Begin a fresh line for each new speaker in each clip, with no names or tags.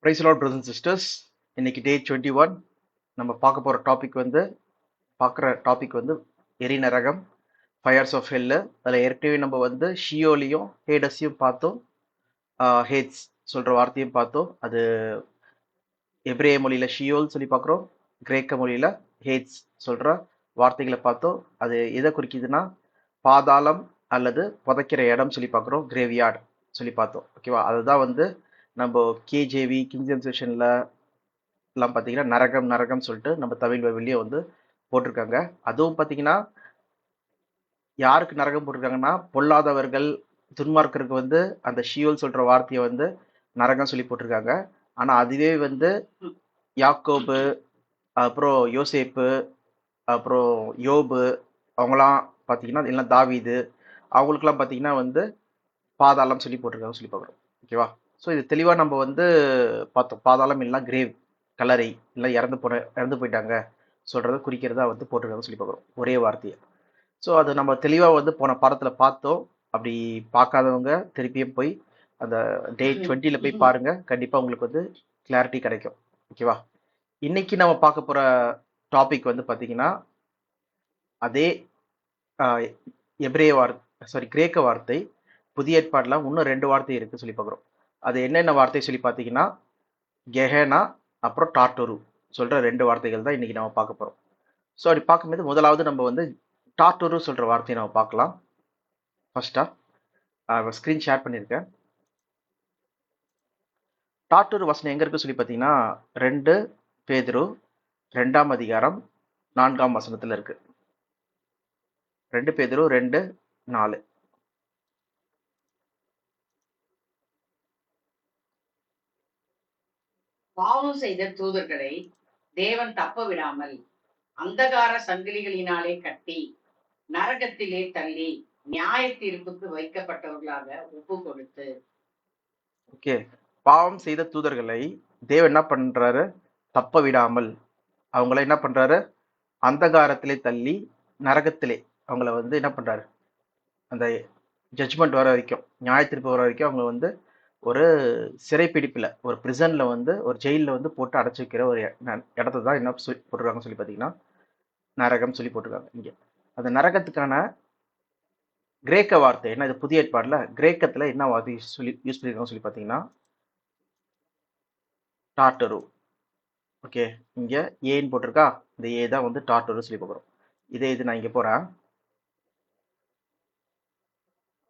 Price lord brothers and sisters. இன்னைக்கு day 21. நம்ம பார்க்குற டாபிக் வந்து எரி நரகம், ஃபயர்ஸ் ஆஃப் ஹெல்லு. அதில் ஏற்கனவே நம்ம வந்து ஷியோலையும் ஹேடஸையும் பார்த்தோம். ஹேட்ஸ் சொல்கிற வார்த்தையும் பார்த்தோம். அது எபிரேய மொழியில் ஷியோல் சொல்லி பார்க்குறோம், கிரேக்க மொழியில் ஹேட்ஸ் சொல்கிற வார்த்தைகளை பார்த்தோம். அது எதை குறிக்குதுன்னா பாதாளம் அல்லது புதைக்கிற இடம் சொல்லி பார்க்குறோம், கிரேவியார்டு சொல்லி பார்த்தோம். ஓகேவா? அதுதான் வந்து நம்ம கேஜேவி கிங்ஜன் செஷனில் எல்லாம் பார்த்தீங்கன்னா நரகம் நரகம் சொல்லிட்டு நம்ம தமிழ் பைபிள்லேயே வந்து போட்டிருக்காங்க. அதுவும் பார்த்தீங்கன்னா யாருக்கு நரகம் போட்டிருக்காங்கன்னா பொல்லாதவர்கள், துன்மார்க்கருக்கு வந்து அந்த ஷியோல் சொல்கிற வார்த்தையை வந்து நரகம் சொல்லி போட்டிருக்காங்க. ஆனால் அதுவே வந்து யாக்கோபு, அப்புறம் யோசேப்பு, அப்புறம் யோபு, அவங்களாம் பார்த்தீங்கன்னா இல்லை தாவீது, அவங்களுக்குலாம் பார்த்தீங்கன்னா வந்து பாதாளம் சொல்லி போட்டிருக்காங்க சொல்லி பார்க்குறோம். ஓகேவா? ஸோ இது தெளிவாக நம்ம வந்து பார்த்தோம். பாதாளம் இல்லைனா கிரேவ், கல்லறை, இல்லை இறந்து போயிட்டாங்க சொல்கிறத குறிக்கிறதா வந்து போட்டிருக்காங்க சொல்லி பார்க்குறோம், ஒரே வார்த்தையை. ஸோ அது நம்ம தெளிவாக வந்து போன பாடத்தில் பார்த்தோம். அப்படி பார்க்காதவங்க திருப்பியும் போய் அந்த டே 20 போய் பாருங்க, கண்டிப்பாக உங்களுக்கு வந்து கிளாரிட்டி கிடைக்கும். ஓகேவா? இன்னைக்கு நம்ம பார்க்க போகிற டாபிக் வந்து பார்த்தீங்கன்னா அதே எபிரேய கிரேக்க வார்த்தை. புதிய ஏற்பாடுல இன்னும் 2 வார்த்தை இருக்கு சொல்லி பார்க்குறோம். அது என்னென்ன வார்த்தை சொல்லி பார்த்தீங்கன்னா கெஹனா அப்புறம் டார்டரு சொல்ற 2 வார்த்தைகள் தான் இன்னைக்கு நம்ம பார்க்க போறோம். ஸோ அப்படி பார்க்கும்போது முதலாவது நம்ம வந்து டார்டரு சொல்ற வார்த்தையை நம்ம பார்க்கலாம். ஃபர்ஸ்டா ஸ்க்ரீன் ஷேர் பண்ணியிருக்கேன். டார்டரு வசனம் எங்க இருக்கு சொல்லி பார்த்தீங்கன்னா 2 பேதுரு 2ஆம் அதிகாரம் 4ஆம் வசனத்துல இருக்கு. 2 பேதுரு 2:4.
பாவம் செய்த தூதர்களை தேவன் தப்ப விடாமல் அந்தகார சங்கிலிகளினாலே கட்டி நரகத்திலே தள்ளி நியாய தீர்ப்புக்கு வைக்கப்பட்டவர்களாக ஒப்பு கொடுத்து.
ஓகே, பாவம் செய்த தூதர்களை தேவன் என்ன பண்றாரு? தப்ப விடாமல் அவங்கள என்ன பண்றாரு? அந்தகாரத்திலே தள்ளி நரகத்திலே அவங்கள வந்து என்ன பண்றாரு? அந்த ஜட்ஜ்மெண்ட் வர வரைக்கும், நியாய தீர்ப்பு வர வரைக்கும் அவங்க வந்து ஒரு சிறைப்பிடிப்புல, ஒரு பிரிசன்ல வந்து, ஒரு ஜெயிலில் வந்து போட்டு அடைச்சி வைக்கிற ஒரு இடத்த தான் என்ன போட்டிருக்காங்க சொல்லி பார்த்தீங்கன்னா நரகம் சொல்லி போட்டிருக்காங்க இங்கே. அந்த நரகத்துக்கான கிரேக்க வார்த்தை என்ன? இது புதிய ஏற்பாடுல கிரேக்கத்துல என்ன வார்த்தை சொல்லி யூஸ் பண்ணியிருக்காங்க சொல்லி பார்த்தீங்கன்னா டார்டரு. ஓகே, இங்க ஏன்னு போட்டிருக்கா, இந்த ஏ தான் வந்து டார்டரு சொல்லி போகிறோம். இதே இது நான் இங்க போறேன்.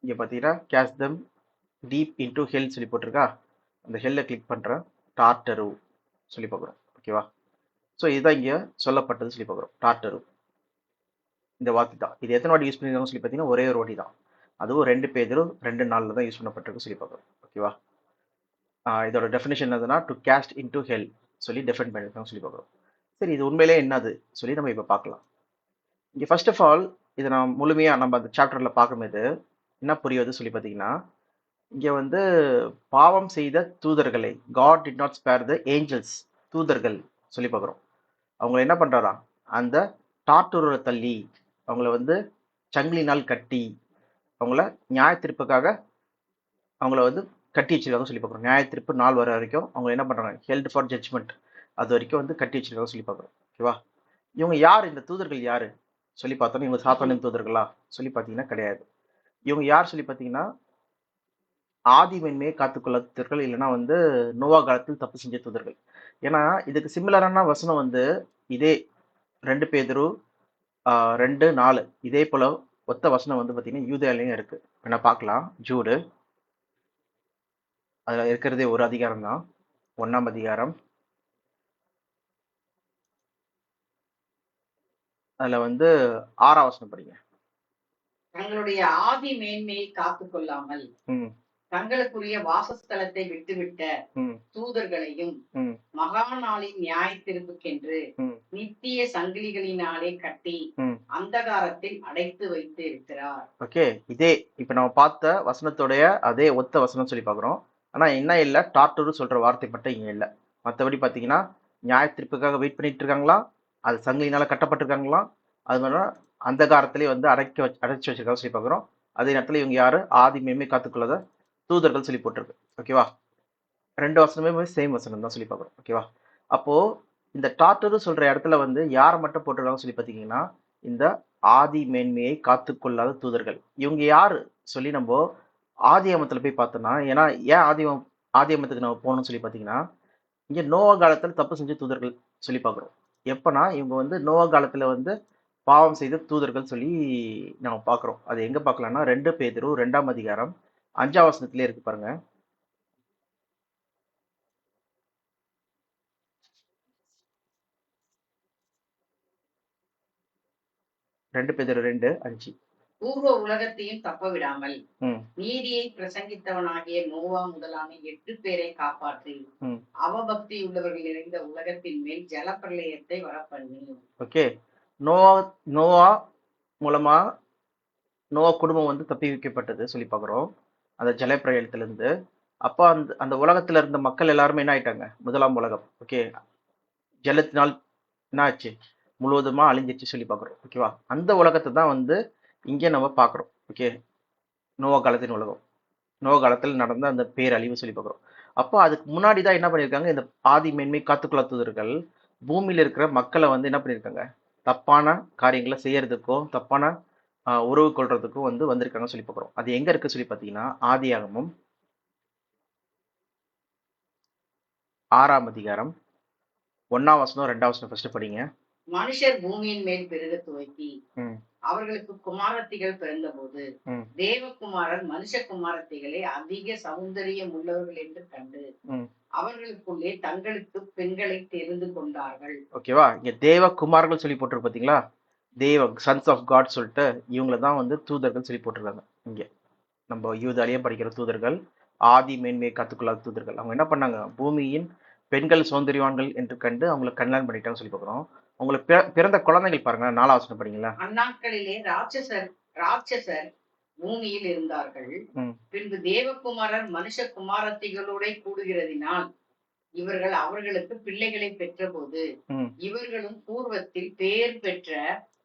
இங்க பார்த்தீங்கன்னா கேஸ் தம் டீப் இன்டூ ஹெல் சொல்லி போட்டிருக்கா, அந்த ஹெல்லை கிளிக் பண்ணுறேன், டார்டரு சொல்லி பார்க்குறோம். ஓகேவா? ஸோ இதுதான் இங்கே சொல்லப்பட்டது சொல்லி பார்க்குறோம், டார்டரு. இந்த வார்த்தை தான். இது எத்தனை வாட்டி யூஸ் பண்ணியிருக்காங்கன்னு சொல்லி பார்த்தீங்கன்னா ஒரே ஒரு வாட்டி தான். அதுவும் 2 பேதுரு 2:4 தான் யூஸ் பண்ணப்பட்டிருக்கு சொல்லி பார்க்குறோம். ஓகேவா? இதோட டெஃபினேஷன் என்னதுன்னா டு கேஸ்ட் இன்டூ ஹெல் சொல்லி டெஃபைன் பண்ணியிருக்காங்க சொல்லி பார்க்குறோம். சரி, இது உண்மையிலே என்னது சொல்லி நம்ம இப்போ பார்க்கலாம். இங்கே ஃபர்ஸ்ட் ஆஃப் ஆல் இதை நான் முழுமையாக நம்ம அந்த சாப்டரில் பார்க்கும்போது என்ன புரியுது சொல்லி பார்த்தீங்கன்னா, இங்கே வந்து பாவம் செய்த தூதர்களை, God did not spare the angels, தூதர்கள் சொல்லி பார்க்குறோம். அவங்கள என்ன பண்ணுறாராம்? அந்த டார்டூரை தள்ளி அவங்கள வந்து சங்கிலினால் கட்டி அவங்கள நியாய தீர்ப்புக்காக அவங்கள வந்து கட்டி வச்சிருக்காங்க சொல்லி பார்க்குறோம். நியாய தீர்ப்பு நாள் வர வரைக்கும் அவங்க என்ன பண்ணுறாங்க? ஹெல்ட் ஃபார் ஜட்ஜ்மெண்ட், அது வரைக்கும் வந்து கட்டி வச்சிருக்காங்க சொல்லி பார்க்குறோம். ஓகேவா? இவங்க யார்? இந்த தூதர்கள் யாரு சொல்லி பார்த்தோன்னா இவங்க சாத்தானின் தூதர்களா சொல்லி பார்த்தீங்கன்னா கிடையாது. இவங்க யார் சொல்லி பார்த்தீங்கன்னா ஆதி மென்மையை காத்துக்கொள்ள தூதர்கள், இல்லைன்னா வந்து நோவா காலத்தில் தப்பு செஞ்ச தூதர்கள். ஏன்னா இதுக்கு சிமிலரான வசனம் வந்து இதே 2 பேதுரு 2:4 இதே போல ஒத்த வசனம் வந்து பார்த்தீங்கன்னா யூதேயாலையும் இருக்கு. வேணா பார்க்கலாம். ஜூடு, அதில் இருக்கிறதே ஒரு அதிகாரம் தான், 1ஆம் அதிகாரம். அதில் வந்து 6ஆம் வசனம் படிங்க.
தங்களுடைய ஆதி மேன்மையை காத்து கொள்ளாமல் தங்களுக்குரிய வாசஸ்தலத்தை விட்டுவிட்ட தூதர்களையும் மகா நாளின் நியாய தீர்ப்புக்கென்று நித்திய சங்கிலிகளினாலே கட்டி அந்தகாரத்தில் அடைத்து வைத்து இருக்கிறார்.
ஓகே, இதே இப்ப நம்ம பார்த்த வசனத்துடைய அதே ஒத்த வசனம் சொல்லி பார்க்குறோம். ஆனா என்ன இல்லை, டார்டரு சொல்ற வார்த்தை மட்டும் இங்க இல்லை. மற்றபடி பார்த்தீங்கன்னா நியாய தீர்ப்புக்காக வெயிட் பண்ணிட்டு இருக்காங்களா, அது சங்கிலினால கட்டப்பட்டிருக்காங்களா, அது மாதிரி அந்தகாரத்திலே வந்து அடைச்சு வச்சிருக்காங்க சொல்லி பார்க்குறோம். அதே நேரத்தில் இவங்க யாரு? ஆதி மேன்மை காத்துக்கொள்ளாத தூதர்கள் சொல்லி போட்டிருக்கு. ஓகேவா? 2 வசனமே சேம் வசனம் தான் சொல்லி பார்க்குறோம். ஓகேவா? அப்போ இந்த டார்டரு சொல்ற இடத்துல வந்து யாரை மட்டும் போட்டிருக்காங்கன்னு சொல்லி பார்த்தீங்கன்னா, இந்த ஆதி மேன்மையை காத்துக்கொள்ளாத தூதர்கள். இவங்க யாரு சொல்லி நம்ம ஆதியாகமத்துல போய் பார்த்தோம்னா, ஏன்னா ஏன் ஆதியாகமத்துக்கு நம்ம போகணும்னு சொல்லி பார்த்தீங்கன்னா, இங்க நோவா காலத்துல தப்பு செஞ்ச தூதர்கள் சொல்லி பார்க்குறோம். எப்பன்னா இவங்க வந்து நோவா காலத்துல வந்து பாவம் செய்த தூதர்கள் சொல்லி நம்ம பார்க்குறோம். அது எங்க பார்க்கலாம்னா 2 பேதுரு 2ஆம் அதிகாரம் 5ஆம் வசனத்திலே இருக்கு பாருங்க. 2 பேதுரு 2:5.
பூர்வ உலகத்தையும் தப்ப விடாமல் நீதியை பிரசங்கித்தவனாகிய நோவா முதலான 8 பேரை காப்பாற்றி அவபக்தி உள்ளவர்கள் நிறைந்த உலகத்தின் மேல் ஜலப்பிரளயத்தை வரப்பண்ணி.
ஓகே, நோவா மூலமா நோவா குடும்பம் வந்து தப்பி வைக்கப்பட்டது சொல்லி பார்க்குறோம் அந்த ஜலப்பிரளயத்திலிருந்து. அப்போ அந்த அந்த உலகத்துல இருந்த மக்கள் எல்லாருமே என்ன ஆயிட்டாங்க? முதலாம் உலகம். ஓகே, ஜலத்தினால் என்ன ஆச்சு? முழுவதுமா அழிஞ்சிச்சு சொல்லி பார்க்குறோம். ஓகேவா? அந்த உலகத்தை தான் வந்து இங்கே நம்ம பார்க்குறோம். ஓகே, நோவா காலத்தின் உலகம், நோவா காலத்தில் நடந்த அந்த பேரழிவு சொல்லி பார்க்குறோம். அப்போ அதுக்கு முன்னாடி தான் என்ன பண்ணியிருக்காங்க? இந்த ஆதி மேன்மை காத்துக்குள்ள தூதர்கள் பூமியில இருக்கிற மக்களை வந்து என்ன பண்ணியிருக்காங்க? தப்பான காரியங்களை செய்யறதுக்கோ தப்பான உறவு கொள்றதுக்கும் வந்து வந்திருக்காங்க சொல்லி பார்க்குறோம். அது எங்க இருக்கு சொல்லி பார்த்தீங்கன்னா, ஆதியாகமம் 6ஆம் அதிகாரம் 1ஆம் வசனம் 2ஆம் வசனம் ஃபர்ஸ்ட் படிங்க.
மனுஷர் பூமியின் மேல் பெருக துவக்கி அவர்களுக்கு குமாரத்திகள் பிறந்தபோது தேவகுமாரன் மனுஷகுமாரத்திகளை அதிக சௌந்தரியம் உள்ளவர்கள் என்று கண்டு அவர்களுக்குள்ளே தங்களுக்கு பெண்களை தெரிந்து கொண்டார்கள்.
ஓகேவா? இங்க தேவகுமார்கள் சொல்லி போட்டு பாத்தீங்களா? தேவ சன்ஸ் ஆஃப் காட் சொல்லிட்டு இவங்கள தான் வந்து தூதர்கள் சொல்லி போட்டிருக்காங்க. இங்க நம்ம யூதாலியே படிக்கிற தூதர்கள், ஆதி மேன்மையை கத்துக்கொள்ளாத தூதர்கள். அவங்க என்ன பண்ணாங்க? பூமியின் பெண்கள் சௌந்தரியவான்கள் என்று கண்டு அவங்களை கல்யாணம் பண்ணிட்டாங்க சொல்லி பார்க்குறோம். உங்களுக்கு பிறந்த குழந்தைகள் பாருங்க, 4ஆம் வசனம் படிங்களா?
அந்நாட்களிலே ராட்சசர் பூமியில் இருந்தார்கள். பின்பு தேவகுமாரர் மனுஷகுமாரத்திகளோட கூடுகிறதினால் இவர்கள் அவர்களுக்கு பிள்ளைகளை பெற்ற போது இவர்களும் பூர்வத்தில் பேர் பெற்ற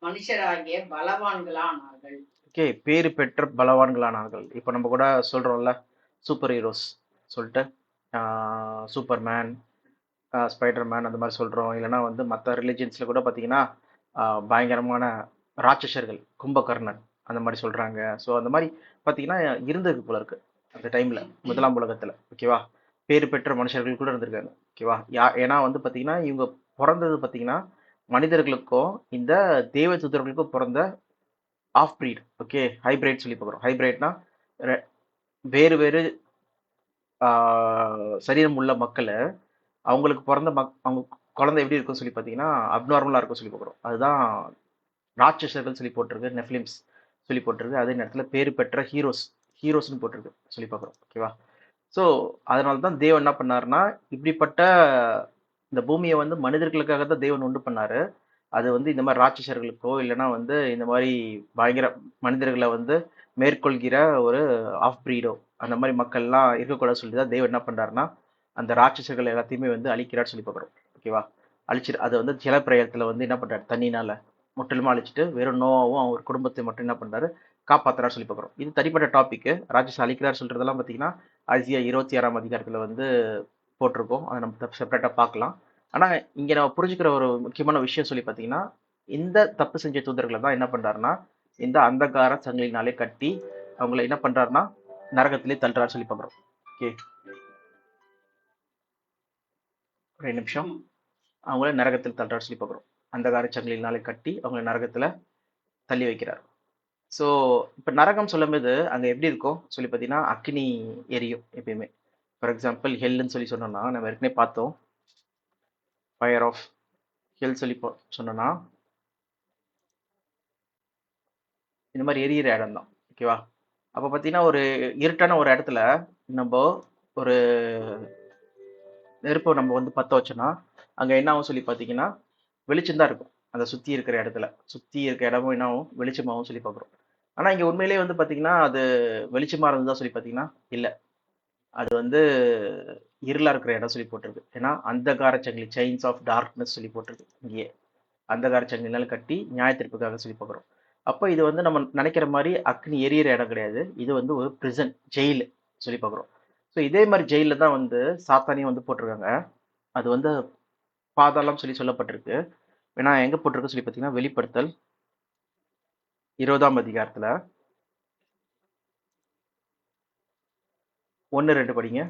மனுஷராகிய பலவான்களானார்கள்.
ஓகே, பேரு பெற்ற பலவான்களானார்கள். இப்ப நம்ம கூட சொல்றோம்ல சூப்பர் ஹீரோஸ் சொல்லிட்டு, சூப்பர்மேன், ஸ்பைடர்மேன் அந்த மாதிரி சொல்கிறோம். இல்லைனா வந்து மற்ற ரிலிஜியன்ஸில் கூட பார்த்தீங்கன்னா பயங்கரமான ராட்சசர்கள், கும்பகர்ணன் அந்த மாதிரி சொல்கிறாங்க. ஸோ அந்த மாதிரி பார்த்தீங்கன்னா இருந்தது போல இருக்கு அந்த டைமில் முதலாம் உலகத்தில். ஓகேவா? பேர் பெற்ற மனுஷர்கள் கூட இருந்திருக்காங்க. ஓகேவா? ஏன்னா வந்து பார்த்தீங்கன்னா இவங்க பிறந்தது பார்த்தீங்கன்னா மனிதர்களுக்கும் இந்த தேவ தூதர்களுக்கும் பிறந்த ஆஃப் பிரீட். ஓகே, ஹைபிரைட் சொல்லி பார்க்குறோம். ஹைபிரைட்னா வேறு வேறு சரீரம் உள்ள மக்களை அவங்களுக்கு பிறந்த அவங்க குழந்தை எப்படி இருக்குன்னு சொல்லி பார்த்தீங்கன்னா அப்நார்மலாக இருக்கும் சொல்லி பார்க்குறோம். அதுதான் ராட்சசர்கள் சொல்லி போட்டிருக்கு, நெஃப்லிம்ஸ் சொல்லி போட்டிருக்கு. அதே நேரத்தில் பேர் பெற்ற ஹீரோஸ்னு போட்டிருக்கு சொல்லி பார்க்குறோம். ஓகேவா? ஸோ அதனால தான் தேவன் என்ன பண்ணாருன்னா இப்படிப்பட்ட இந்த பூமியை வந்து மனிதர்களுக்காக தான் தேவன் உண்டு பண்ணாரு. அது வந்து இந்த மாதிரி ராட்சசர்களுக்கோ இல்லைன்னா வந்து இந்த மாதிரி பயங்கர மனிதர்களை வந்து மேற்கொள்கிற ஒரு ஆஃப் பிரீடோ அந்த மாதிரி மக்கள்லாம் இருக்கக்கூடாது சொல்லி தான் தேவன் என்ன பண்ணுறாருன்னா அந்த ராட்சசர்கள் எல்லாத்தையுமே வந்து அழிக்கிறான்னு சொல்லி பார்க்குறோம். ஓகேவா? அழிச்சிட்டு அதை வந்து ஜலப்பிரயத்தில் வந்து என்ன பண்ணுறாரு? தண்ணினால முற்றிலுமா அழிச்சிட்டு வெறும் நோவாவும் அவங்க குடும்பத்தை மட்டும் என்ன பண்ணுறாரு? காப்பாற்றுறாரு சொல்லி பார்க்குறோம். இது தனிப்பட்ட டாபிக். ராட்சச அழிக்கிறார் சொல்றதெல்லாம் பார்த்தீங்கன்னா ஐசியா 26ஆம் அதிகாரத்தில் வந்து போட்டிருக்கோம். அதை நம்ம செப்பரேட்டாக பார்க்கலாம். ஆனால் இங்கே நம்ம புரிஞ்சுக்கிற ஒரு முக்கியமான விஷயம் சொல்லி பார்த்தீங்கன்னா இந்த தப்பு செஞ்ச தூதர்களை தான் என்ன பண்ணுறாருன்னா இந்த அந்தகார சங்கிலினாலே கட்டி அவங்கள என்ன பண்ணுறாருன்னா நரகத்திலே தள்ளுறாரு சொல்லி பார்க்குறோம். ஓகே, ஒரு நிமிஷம். அவங்கள நரகத்தில் தள்ளுறாரு சொல்லி பார்க்குறோம். அந்தகார சங்கிலினாலே கட்டி அவங்கள நரகத்தில் தள்ளி வைக்கிறார். ஸோ இப்போ நரகம் சொல்லும்போது அங்கே எப்படி இருக்கும் சொல்லி பார்த்தீங்கன்னா அக்னி எரியும் எப்பயுமே. ஃபார் எக்ஸாம்பிள் ஹெல்லுன்னு சொல்லி சொன்னோம்னா நம்ம ஏற்கனவே பார்த்தோம். ஃபயர் ஆஃப் ஹெல் சொல்லி சொன்னோன்னா இந்த மாதிரி எரியிற இடம் தான். ஓகேவா? அப்போ பார்த்தீங்கன்னா ஒரு இருட்டான ஒரு இடத்துல நம்ம ஒரு நெருப்பை நம்ம வந்து பற்ற வச்சோன்னா அங்கே என்ன ஆகும் சொல்லி பார்த்தீங்கன்னா வெளிச்சம் தான் இருக்கும். அந்த சுற்றி இருக்கிற இடத்துல சுற்றி இருக்கிற இடமும் என்ன ஆகும்? வெளிச்சமாகவும் சொல்லி பார்க்குறோம். ஆனால் இங்கே உண்மையிலேயே வந்து பார்த்தீங்கன்னா அது வெளிச்சமாக இருந்ததா சொல்லி பார்த்தீங்கன்னா இல்லை, அது வந்து இருளாக இருக்கிற இடம் சொல்லி போட்டிருக்கு. ஏன்னா அந்தகார சங்கிலி, செயின்ஸ் ஆஃப் டார்க்னஸ் சொல்லி போட்டிருக்கு. இங்கேயே அந்தகார சங்கிலினால கட்டி நியாயத்திற்காக சொல்லி பார்க்குறோம். அப்போ இது வந்து நம்ம நினைக்கிற மாதிரி அக்னி எரியிற இடம் கிடையாது. இது வந்து ஒரு பிரிசன், ஜெயில் சொல்லி பார்க்குறோம். ஸோ இதே மாதிரி ஜெயிலில் தான் வந்து சாத்தானையும் வந்து போட்டிருக்காங்க. அது வந்து பாதாளம் சொல்லி சொல்லப்பட்டிருக்கு. ஏன்னா எங்கே போட்டிருக்கு சொல்லி பார்த்தீங்கன்னா வெளிப்படுத்தல் 20ஆம் அதிகாரத்தில் 1-2 படிங்க.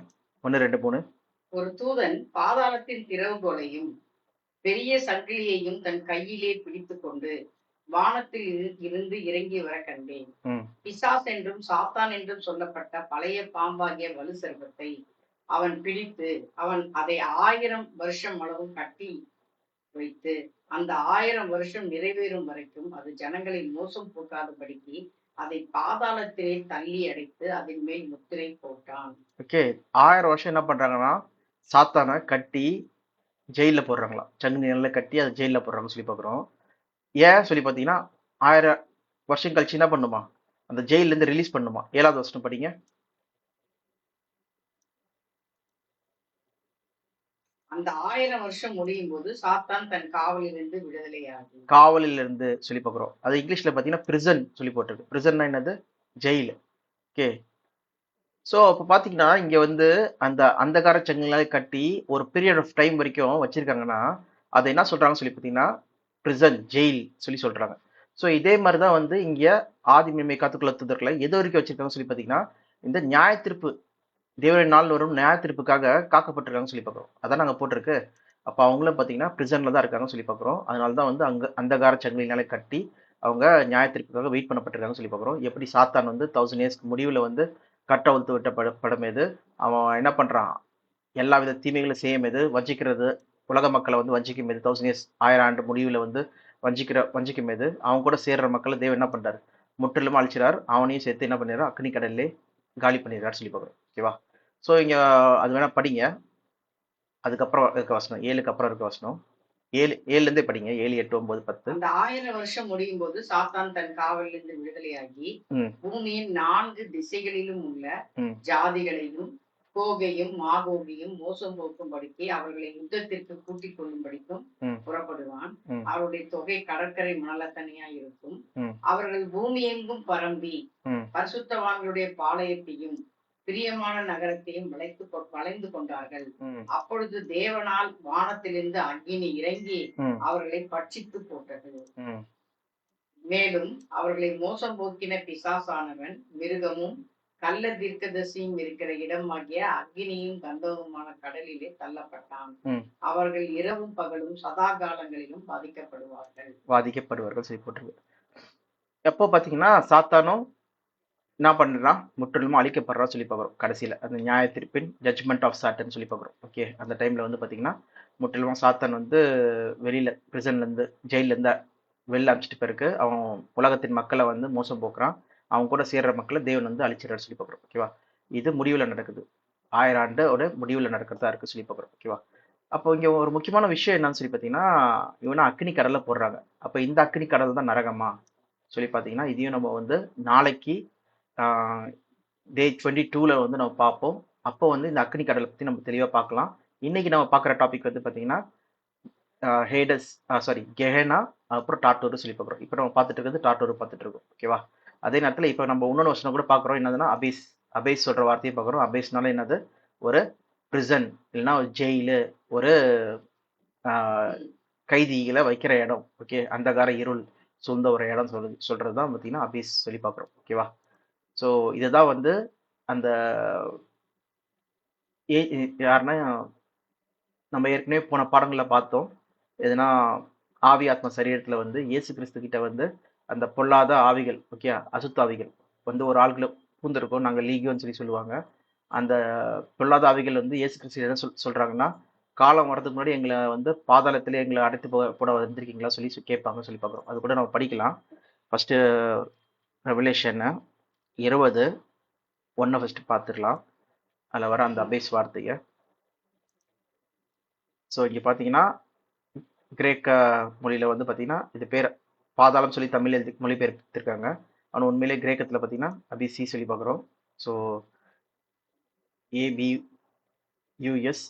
1-2-3.
ஒரு தூதன் பாதாளத்தின் திறவுகோலையும் பெரிய சங்கிலியையும் தன் கையிலே பிடித்துக் கொண்டு வானத்தில் இருந்து இறங்கி வர கண்டேன். பிசாஸ் என்றும் சாத்தான் என்றும் சொல்லப்பட்ட பழைய பாம்பாகிய வலு சர்ப்பத்தை அவன் பிடித்து அதை 1000 வருஷம் அளவும் கட்டி வைத்து அந்த 1000 வருஷம் நிறைவேறும் வரைக்கும் அது ஜனங்களை மோசம் போக்காதபடிக்கு அதை பாதாளத்திலே தள்ளி அடைத்து அதன் மேல் முத்திரை போட்டான்.
ஓகே, 1000 வருஷம் என்ன பண்றாங்கன்னா சாத்தானை கட்டி ஜெயிலில் போடுறாங்களா, சங்கு நிழல்ல கட்டி அதை ஜெயிலில் போடுறாங்கன்னு சொல்லி பார்க்குறோம். ஏன் சொல்லி பார்த்தீங்கன்னா 1000 வருஷம் கழிச்சு என்ன பண்ணுமா, அந்த ஜெயிலேருந்து ரிலீஸ் பண்ணுமா. 7வது வருஷம் படிங்க.
அந்த 1000 வருஷம் முடியும் போது சாத்தான் தன் காவலிலிருந்து விடுதலையாகி.
காவலிலிருந்து சொல்லி பார்க்குறோம். அது இங்கிலீஷ்ல பார்த்தீங்கன்னா பிரிசன் சொல்லி போட்டிருக்கு. பிரிசன்னா என்னது, ஜெயில். ஓகே, ஸோ இப்போ பார்த்தீங்கன்னா இங்கே வந்து அந்த அந்தகார சங்கிலினால கட்டி ஒரு பீரியட் ஆஃப் டைம் வரைக்கும் வச்சிருக்காங்கன்னா அதை என்ன சொல்றாங்கன்னு சொல்லி பார்த்தீங்கன்னா பிரிசன், ஜெயில் சொல்லி சொல்றாங்க. ஸோ இதே மாதிரி தான் வந்து இங்கே ஆதி மேன்மை காத்துக்குள்ள தூதர்களை எது வரைக்கும் வச்சிருக்காங்கன்னு சொல்லி பார்த்தீங்கன்னா இந்த நியாய தீர்ப்பு, தேவனுடைய நாள் வரும் நியாய தீர்ப்புக்காக காக்கப்பட்டிருக்காங்கன்னு சொல்லி பார்க்குறோம். அதான் நாங்கள் போட்டிருக்கு. அப்போ அவங்களும் பார்த்தீங்கன்னா பிரிசன்ல தான் இருக்காங்கன்னு சொல்லி பார்க்குறோம். அதனால தான் வந்து அங்கே அந்தகார சங்கிலினால கட்டி அவங்க நியாய தீர்ப்புக்காக வெயிட் பண்ணப்பட்டிருக்காங்கன்னு சொல்லி பார்க்குறோம். எப்படி சாத்தான் வந்து 1000 இயர்ஸ்க்கு முடிவில் வந்து கட்ட அவுழ்த்து விட்ட படம் எது, அவன் என்ன பண்றான், எல்லா வித தீமைகளும் செய்யும் எது, வஞ்சிக்கிறது, உலக மக்களை வந்து வஞ்சிக்கும் எது, 1000 இயர்ஸ் 1000 ஆண்டு முடிவில் வந்து வஞ்சிக்கும் எது, அவன் கூட சேர்ற மக்களை தேவன் என்ன பண்றாரு, முற்றிலுமா அழிச்சிறார். அவனையும் சேர்த்து என்ன பண்ணிடுறாரு, அக்னி கடல்லே காலி பண்ணிடுறாரு சொல்லி பார்க்குறோம். ஓகேவா. ஸோ இங்க அது வேணா படிங்க. அதுக்கப்புறம் இருக்க வசனம் 7க்கு அப்புறம் இருக்க வசனம் 7 இருந்தே படிங்க. 7, 8, 9, 10.
அந்த 1000 வருஷம் முடியும் போது சாத்தான் தன் காவலிலிருந்து விடுதலையாகி பூமியின் 4 திசைகளிலும் உள்ள ஜாதிகளையும் கோகையும் மாகோகையும் மோசம் போக்கும்படிக்கு அவர்களை யுத்தத்திற்கு கூட்டிக் கொள்ளும்படிக்கும் புறப்படுவான். அவருடைய தொகை கடற்கரை மணலத்தனையா இருக்கும். அவர்கள் பூமி எங்கும் பரம்பி பரிசுத்தவான்களுடைய பாளையத்தையும் பிரியமான நகரத்தையும் வளைந்து கொண்டார்கள். அப்பொழுது தேவனால் வானத்திலிருந்து அக்கினி இறங்கி அவர்களை பட்சித்து போட்டது. மேலும் அவர்களை மோசம் போக்கின பிசாசானவன் மிருகமும் கள்ள தீர்க்கதரிசியும் இருக்கிற இடமாகிய அக்கினியும் கந்தகமான கடலிலே தள்ளப்பட்டான். அவர்கள் இரவும் பகலும் சதா காலங்களிலும் பாதிக்கப்படுவார்கள் சொல்லி போட்டிருக்கு. எப்போ பாத்தீங்கன்னா சாத்தானும் என்ன பண்றான், முற்றிலுமா அழிக்கப்படுறா சொல்லி பார்க்குறோம். கடைசியில் அந்த நியாய தீர்ப்பின் ஜட்ஜ்மெண்ட் ஆஃப் சாட்டன் சொல்லி பார்க்குறோம். ஓகே, அந்த டைம்ல வந்து பார்த்தீங்கன்னா முற்றிலுமா சாத்தான் வந்து வெளியில பிரிசன்லேருந்து ஜெயிலேருந்து வெளில அனுப்பிச்சிட்டு போயிருக்கு. அவன் உலகத்தின் மக்களை வந்து மோசம் போக்குறான். அவங்க கூட சேர்ற மக்களை தேவன் வந்து அழிச்சிடறாரு சொல்லி பார்க்குறோம். ஓகேவா. இது முடிவில் நடக்குது, 1000 ஆண்டோட முடிவில் நடக்கிறதா இருக்கு சொல்லி பார்க்குறோம். ஓகேவா. அப்போ இங்கே ஒரு முக்கியமான விஷயம் என்னன்னு சொல்லி பார்த்தீங்கன்னா இவனா அக்னி கடல்ல போடுறாங்க. அப்போ இந்த அக்னி கடல் தான் நரகமா சொல்லி பார்த்தீங்கன்னா இதையும் நம்ம வந்து நாளைக்கு டே 22ல வந்து நம்ம பார்ப்போம். அப்போ வந்து இந்த அக்னி கடலை பற்றி நம்ம தெளிவாக பார்க்கலாம். இன்னைக்கு நம்ம பார்க்குற டாபிக் வந்து பார்த்தீங்கன்னா ஹேடஸ், கெஹனா, அப்புறம் டாட்டோரு சொல்லி பார்க்குறோம். இப்போ நம்ம பார்த்துட்டு இருக்கிறது டாட்டோரு பார்த்துட்டு இருக்கோம். ஓகேவா. அதே நேரத்தில் இப்போ நம்ம இன்னொரு வருஷம் கூட பார்க்குறோம். என்னதுன்னா அபேஸ். அபேஸ் சொல்கிற வார்த்தையை பார்க்குறோம். அபேஸ்னால என்னது, ஒரு பிரிசன் இல்லைன்னா ஒரு ஜெயிலு, ஒரு கைதிகளை வைக்கிற இடம். ஓகே, அந்தகார இருள் சொந்த ஒரு இடம் சொல்றது தான் பார்த்தீங்கன்னா அபேஸ் சொல்லி பார்க்குறோம். ஓகேவா. ஸோ இதுதான் வந்து அந்த யாருன்னா நம்ம ஏற்கனவே போன பாடங்களில் பார்த்தோம். எதுனா ஆவி ஆத்ம சரீரத்தில் வந்து இயேசு கிறிஸ்து கிட்ட வந்து அந்த பொல்லாத ஆவிகள், ஓகே, அசுத்த ஆவிகள் வந்து ஒரு ஆள்களை பூந்திருக்கோம். நாங்கள் லீகியோன்னு சொல்லி சொல்லுவாங்க. அந்த பொல்லாத ஆவிகள் வந்து இயேசு கிறிஸ்து என்ன சொல்றாங்கன்னா, காலம் வரதுக்கு முன்னாடி எங்களை வந்து பாதாளத்திலே எங்களை அடைத்து போட வந்திருக்கீங்களா சொல்லி கேட்பாங்க சொல்லி பார்க்குறோம். அது கூட நம்ம படிக்கலாம். ஃபர்ஸ்ட் ரெவலேஷன் 20:1 ஃபர்ஸ்ட் பார்த்துடலாம். அதில் வர அந்த அபேஸ் வார்த்தையை. ஸோ இங்கே பார்த்தீங்கன்னா கிரேக்க மொழியில் வந்து பார்த்தீங்கன்னா இது பேர் பாதாளம் சொல்லி தமிழ் மொழிபெயர்த்திருக்காங்க. ஆனால் உண்மையிலே கிரேக்கத்தில் பார்த்தீங்கன்னா அபிசி சொல்லி பார்க்குறோம். ஸோ ABUS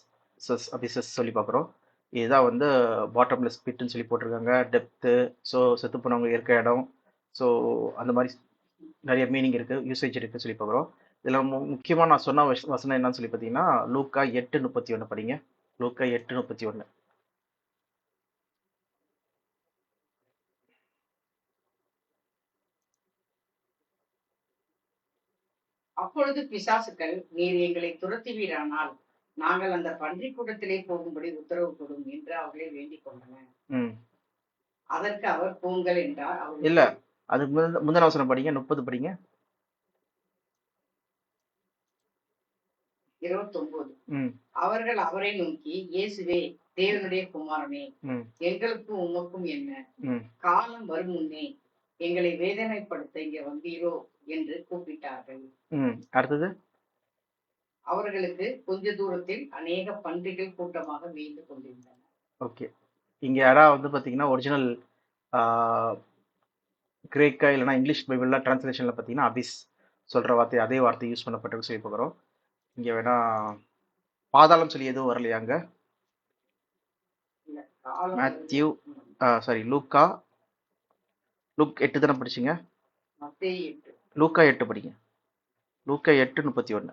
அபிசஸ் சொல்லி பார்க்குறோம். இதுதான் வந்து பாட்டம்லெஸ் பிட்னு சொல்லி போட்டிருக்காங்க. டெப்த்து, ஸோ செத்து போனவங்க இருக்க இடம், ஸோ அந்த மாதிரி நிறைய மீனிங் இருக்குது, யூசேஜ் இருக்குன்னு சொல்லி பார்க்குறோம்.
இதுல முக்கியமா நான் சொன்ன வசனம் என்னன்னு சொல்லி பார்த்தீங்கன்னா லூக்கா 8:31 படிங்க. லூக்கா 8:31.
அப்பொழுது பிசாசுகள், நீர் எங்களை துரத்துவீரானால் நாங்கள் அந்த பன்றிக்கூடத்திலே போகும்படி உத்தரவு கொடும் என்று அவர்களை வேண்டிக் கொண்டன. அதற்கு அவர் போங்கள் என்றார்.
இல்ல, அதுக்கு முந்தின வசனம் படிங்க, 30 படிங்க.
29. அவர்கள் அவரை நோக்கி, இயேசுவே, தேவனுடைய குமாரனே, எங்களுக்கும் உமக்கும் என்ன? காலம் வரும் முன்னே எங்களை வேதனைப்படுத்த இங்க வந்தீரோ என்று கூப்பிட்டார்கள்.
அடுத்தது,
அவர்களுக்கு கொஞ்ச தூரத்தில் அநேக பன்றிகள் கூட்டமாக மேய்ந்து கொண்டிருந்தன.
ஓகே, இங்க யாராவது வந்து பாத்தீங்கன்னா ஒரிஜினல் கிரேக்கா இல்லைன்னா இங்கிலீஷ் பைபிள்ல டிரான்ஸ்லேஷன்ல பார்த்தீங்கன்னா அபிஸ் சொல்ற வார்த்தை அதே வார்த்தை யூஸ் பண்ணப்பட்டு சொல்லி பார்க்குறோம். இங்க வேணா பாதாளம் சொல்லி எதுவும் வரலையா அங்க? மேத்யூ சாரி லூக்கா 8 தானே படிச்சிங்க? லூக்கா 8 படிங்க. லூக்கா 8:31.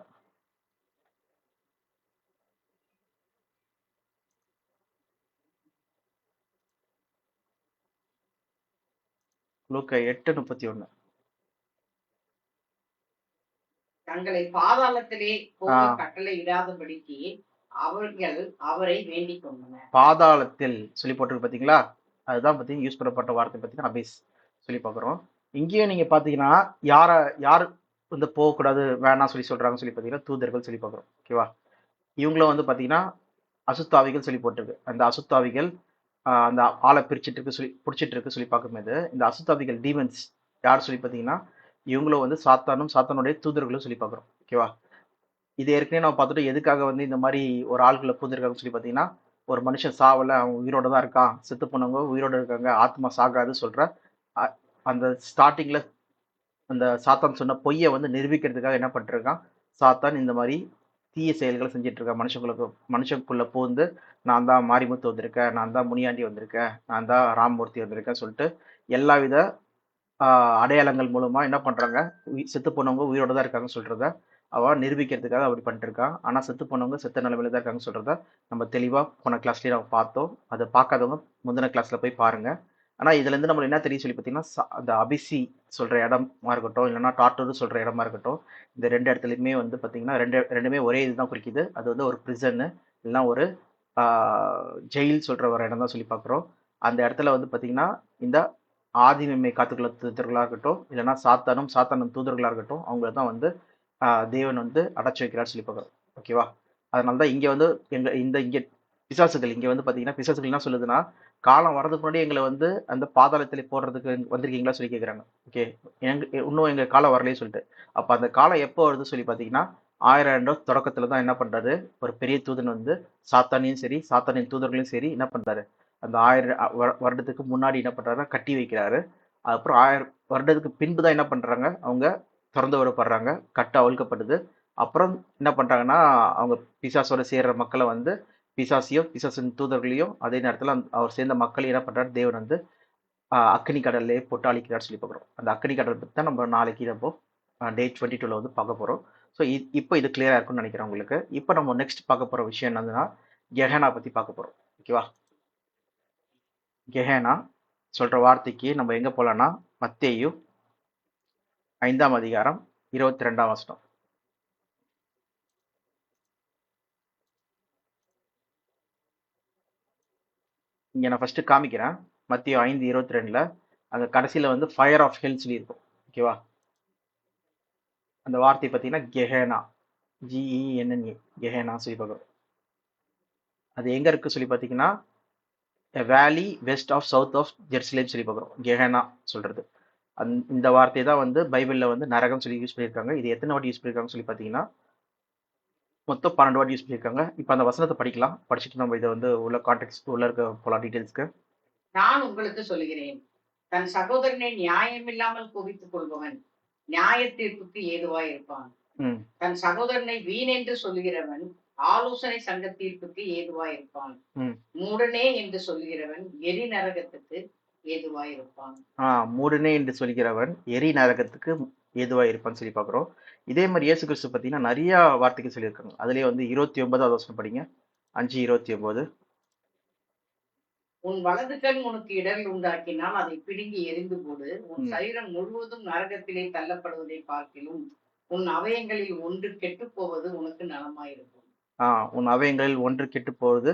லூக்கா 8:31.
தங்களை பாதாளத்திலே போக கட்டளை இடாதபடிக்கு அவர்கள் அவரை வேண்டிக் கொண்டனர்.
பாதாளத்தில் சொல்லி போட்டிருக்கு பாத்தீங்களா? அதுதான் பார்த்தீங்கன்னா யூஸ் பண்ணப்பட்ட வார்த்தை பார்த்தீங்கன்னா அபிஸ் சொல்லி பார்க்குறோம். இங்கேயும் நீங்க பார்த்தீங்கன்னா யார் வந்து போகக்கூடாது வேணாம் சொல்லி சொல்றாங்கன்னு சொல்லி பார்த்தீங்கன்னா தூதர்கள் சொல்லி பார்க்குறோம். ஓகேவா? இவங்களும் வந்து பார்த்தீங்கன்னா அசுத்தாவிகள் சொல்லி போட்டிருக்கு. அந்த அசுத்தாவிகள் அந்த ஆளை பிரிச்சுட்டு இருக்கு சொல்லி பிடிச்சிட்டு இருக்கு சொல்லி பார்க்கும்போது இந்த அசுத்தாவிகள் டீமன்ஸ் யார் சொல்லி பார்த்தீங்கன்னா இவங்களும் வந்து சாத்தானுடைய தூதர்களும் சொல்லி பார்க்குறோம். ஓகேவா? இது ஏற்கனவே நம்ம பார்த்துட்டு எதுக்காக வந்து இந்த மாதிரி ஒரு ஆள்களை பூந்திருக்காங்கன்னு சொல்லி பார்த்தீங்கன்னா ஒரு மனுஷன் சாவல, அவன் உயிரோட தான் இருக்கான், செத்து போனவங்க உயிரோட இருக்காங்க, ஆத்மா சாகாது சொல்ற அந்த ஸ்டார்டிங்ல அந்த சாத்தான் சொன்ன பொய்யை வந்து நிரூபிக்கிறதுக்காக என்ன பண்ணிருக்கான் சாத்தான் இந்த மாதிரி தீய செயல்களை செஞ்சுட்டு இருக்கான். மனுஷனுக்குள்ள பூந்து நான் தான் மாரிமுத்து வந்திருக்கேன், நான் தான் முனியாண்டி வந்திருக்கேன், நான் தான் ராம்மூர்த்தி வந்திருக்கேன் சொல்லிட்டு எல்லாவித அடையாளங்கள் மூலமா என்ன பண்றாங்க, செத்து போனவங்க உயிரோட தான் இருக்காங்கன்னு சொல்றத அவன் நிரூபிக்கிறதுக்காக அப்படி பண்ணிட்டு இருக்கான். ஆனா செத்து போனவங்க செத்த நிலைமையில தான் இருக்காங்கன்னு சொல்றத நம்ம தெளிவா போன கிளாஸ்லயே நம்ம பார்த்தோம். அதை பார்க்காதவங்க முந்தின கிளாஸ்ல போய் பாருங்க. ஆனா இதுல இருந்து நம்ம என்ன தெரியும் சொல்லி பார்த்தீங்கன்னா அந்த அபிசி சொல்ற இடமா இருக்கட்டும் இல்லைன்னா டாட்டூர் சொல்ற இடமா இருக்கட்டும், இந்த 2 இடத்துலையுமே வந்து பார்த்தீங்கன்னா ரெண்டுமே ஒரே இதுதான் குறிக்குது. அது வந்து ஒரு பிரிசன் இல்லைன்னா ஒரு ஜெயில் சொல்ற ஒரு இடம் தான் சொல்லி பார்க்குறோம். அந்த இடத்துல வந்து பார்த்தீங்கன்னா இந்த ஆதிமைமை காத்துக்குள்ள தூதர்களாக இருக்கட்டும் இல்லைன்னா சாத்தானும் தூதர்களாக இருக்கட்டும் அவங்கள தான் வந்து தேவன் வந்து அடைச்சி வைக்கிறார் சொல்லி பார்க்குறோம். ஓகேவா? அதனால தான் இங்கே வந்து இங்கே பிசாசுகள் இங்கே வந்து பார்த்தீங்கன்னா பிசாசுகள் என்ன சொல்லுதுன்னா காலம் வரதுக்கு முன்னாடி எங்களை வந்து அந்த பாதாளத்தில் போடுறதுக்கு வந்திருக்கீங்களா சொல்லி கேட்குறாங்க. ஓகே, இன்னும் எங்கள் காலம் வரலையே சொல்லிட்டு அப்போ அந்த காலம் எப்போ வருது சொல்லி பார்த்தீங்கன்னா 1000 ஆண்டு தொடக்கத்தில் தான் என்ன பண்ணுறாரு, ஒரு பெரிய தூதன் வந்து சாத்தானையும் சரி சாத்தானின் தூதர்களையும் சரி என்ன பண்ணுறாரு, அந்த 1000 வருடத்துக்கு முன்னாடி என்ன பண்ணுறாருன்னா கட்டி வைக்கிறாரு. அப்புறம் 1000 வருடத்துக்கு பின்பு தான் என்ன பண்ணுறாங்க, அவங்க திறந்து விடப்படுறாங்க, கட்டு அவிழ்க்கப்படுது. அப்புறம் என்ன பண்ணுறாங்கன்னா அவங்க பிசாசோட சேர்ற மக்களை வந்து பிசாசின் தூதர்களையும் அதே நேரத்தில் அவர் சேர்ந்த மக்களையும் என்ன பண்ணுறாரு தேவன் வந்து அக்னி கடல்லே போட்டு அழிக்கிறார் சொல்லி பார்க்குறோம். அந்த அக்னி கடல் பற்றி தான் நம்ம நாளைக்கு நம்ம டே 22 வந்து பார்க்க போகிறோம். ஸோ இப்போ இது கிளியராக இருக்கும்னு நினைக்கிறேன் உங்களுக்கு. இப்போ நம்ம நெக்ஸ்ட் பார்க்க போகிற விஷயம் என்னதுன்னா கெஹனா பற்றி பார்க்க போகிறோம். ஓகேவா? கெஹனா சொல்கிற வார்த்தைக்கு நம்ம எங்கே போகலான்னா மத்தேயு 5ஆம் அதிகாரம் 22ஆம் வசனம். இங்கே நான் ஃபர்ஸ்ட் காமிக்கிறேன். மத்தேயு 5:22 அங்கே கடைசியில் வந்து ஃபயர் ஆஃப் ஹெல் சொல்லி இருக்கும். ஓகேவா? அந்த வார்த்தை பார்த்தீங்கன்னா கெஹனா, GENNA, கெஹனா சொல்லி பார்க்குறோம். அது எங்கே இருக்குது சொல்லி பார்த்தீங்கன்னா valley west of south of Jerusalem சொல்லி பார்க்குறோம். கெஹனா சொல்கிறது இந்த வார்த்தை தான் வந்து பைபிளில் வந்து நரகம் சொல்லி யூஸ் பண்ணியிருக்காங்க. இது எத்தனை வாட்டி யூஸ் பண்ணியிருக்காங்கன்னு சொல்லி பார்த்தீங்கன்னா மொத்தம் 12 வாட்டி யூஸ் பண்ணியிருக்காங்க. இப்போ அந்த வசனத்தை படிக்கலாம். படிச்சுட்டு நம்ம இதை வந்து உள்ள கான்டெக்ட் உள்ள இருக்க போலாம் டீட்டெயில்ஸ்க்கு.
நான் உங்களுக்கு சொல்கிறேன், தன் சகோதரனை நியாயம் இல்லாமல் கோபித்துக் கொள்பவன் நியாய தீர்ப்புக்கு ஏதுவாய் இருப்பான். தன் சகோதரனை வீண் என்று சொல்கிறவன் ஆலோசனை சங்க தீர்ப்புக்கு ஏதுவாய் இருப்பான். மூடனே என்று சொல்கிறவன் எரி நரகத்துக்கு ஏதுவாய் இருப்பான்.
மூடனே என்று சொல்கிறவன் எரி நரகத்துக்கு ஏதுவாய் இருப்பான்னு சொல்லி பார்க்குறோம். இதே மாதிரி இயேசு கிறிஸ்து பார்த்தீங்கன்னா நிறைய வார்த்தைகள் சொல்லியிருக்காங்க. அதுலயே வந்து 29வது வசனம் படிங்க. 5:29.
உன் வலது கண் உனக்கு இடரல் உண்டாக்கினால் அதை பிடுங்கி எறிந்து போடு. உன் சரீரம் முழுவதும் நரகத்திலே தள்ளப்படுவதை பார்க்கிலும் உன் அவயங்களில் ஒன்று கெட்டு போவது உனக்கு நலமாயிருக்கும்.
உன் அவயங்களில் ஒன்று கெட்டு போவது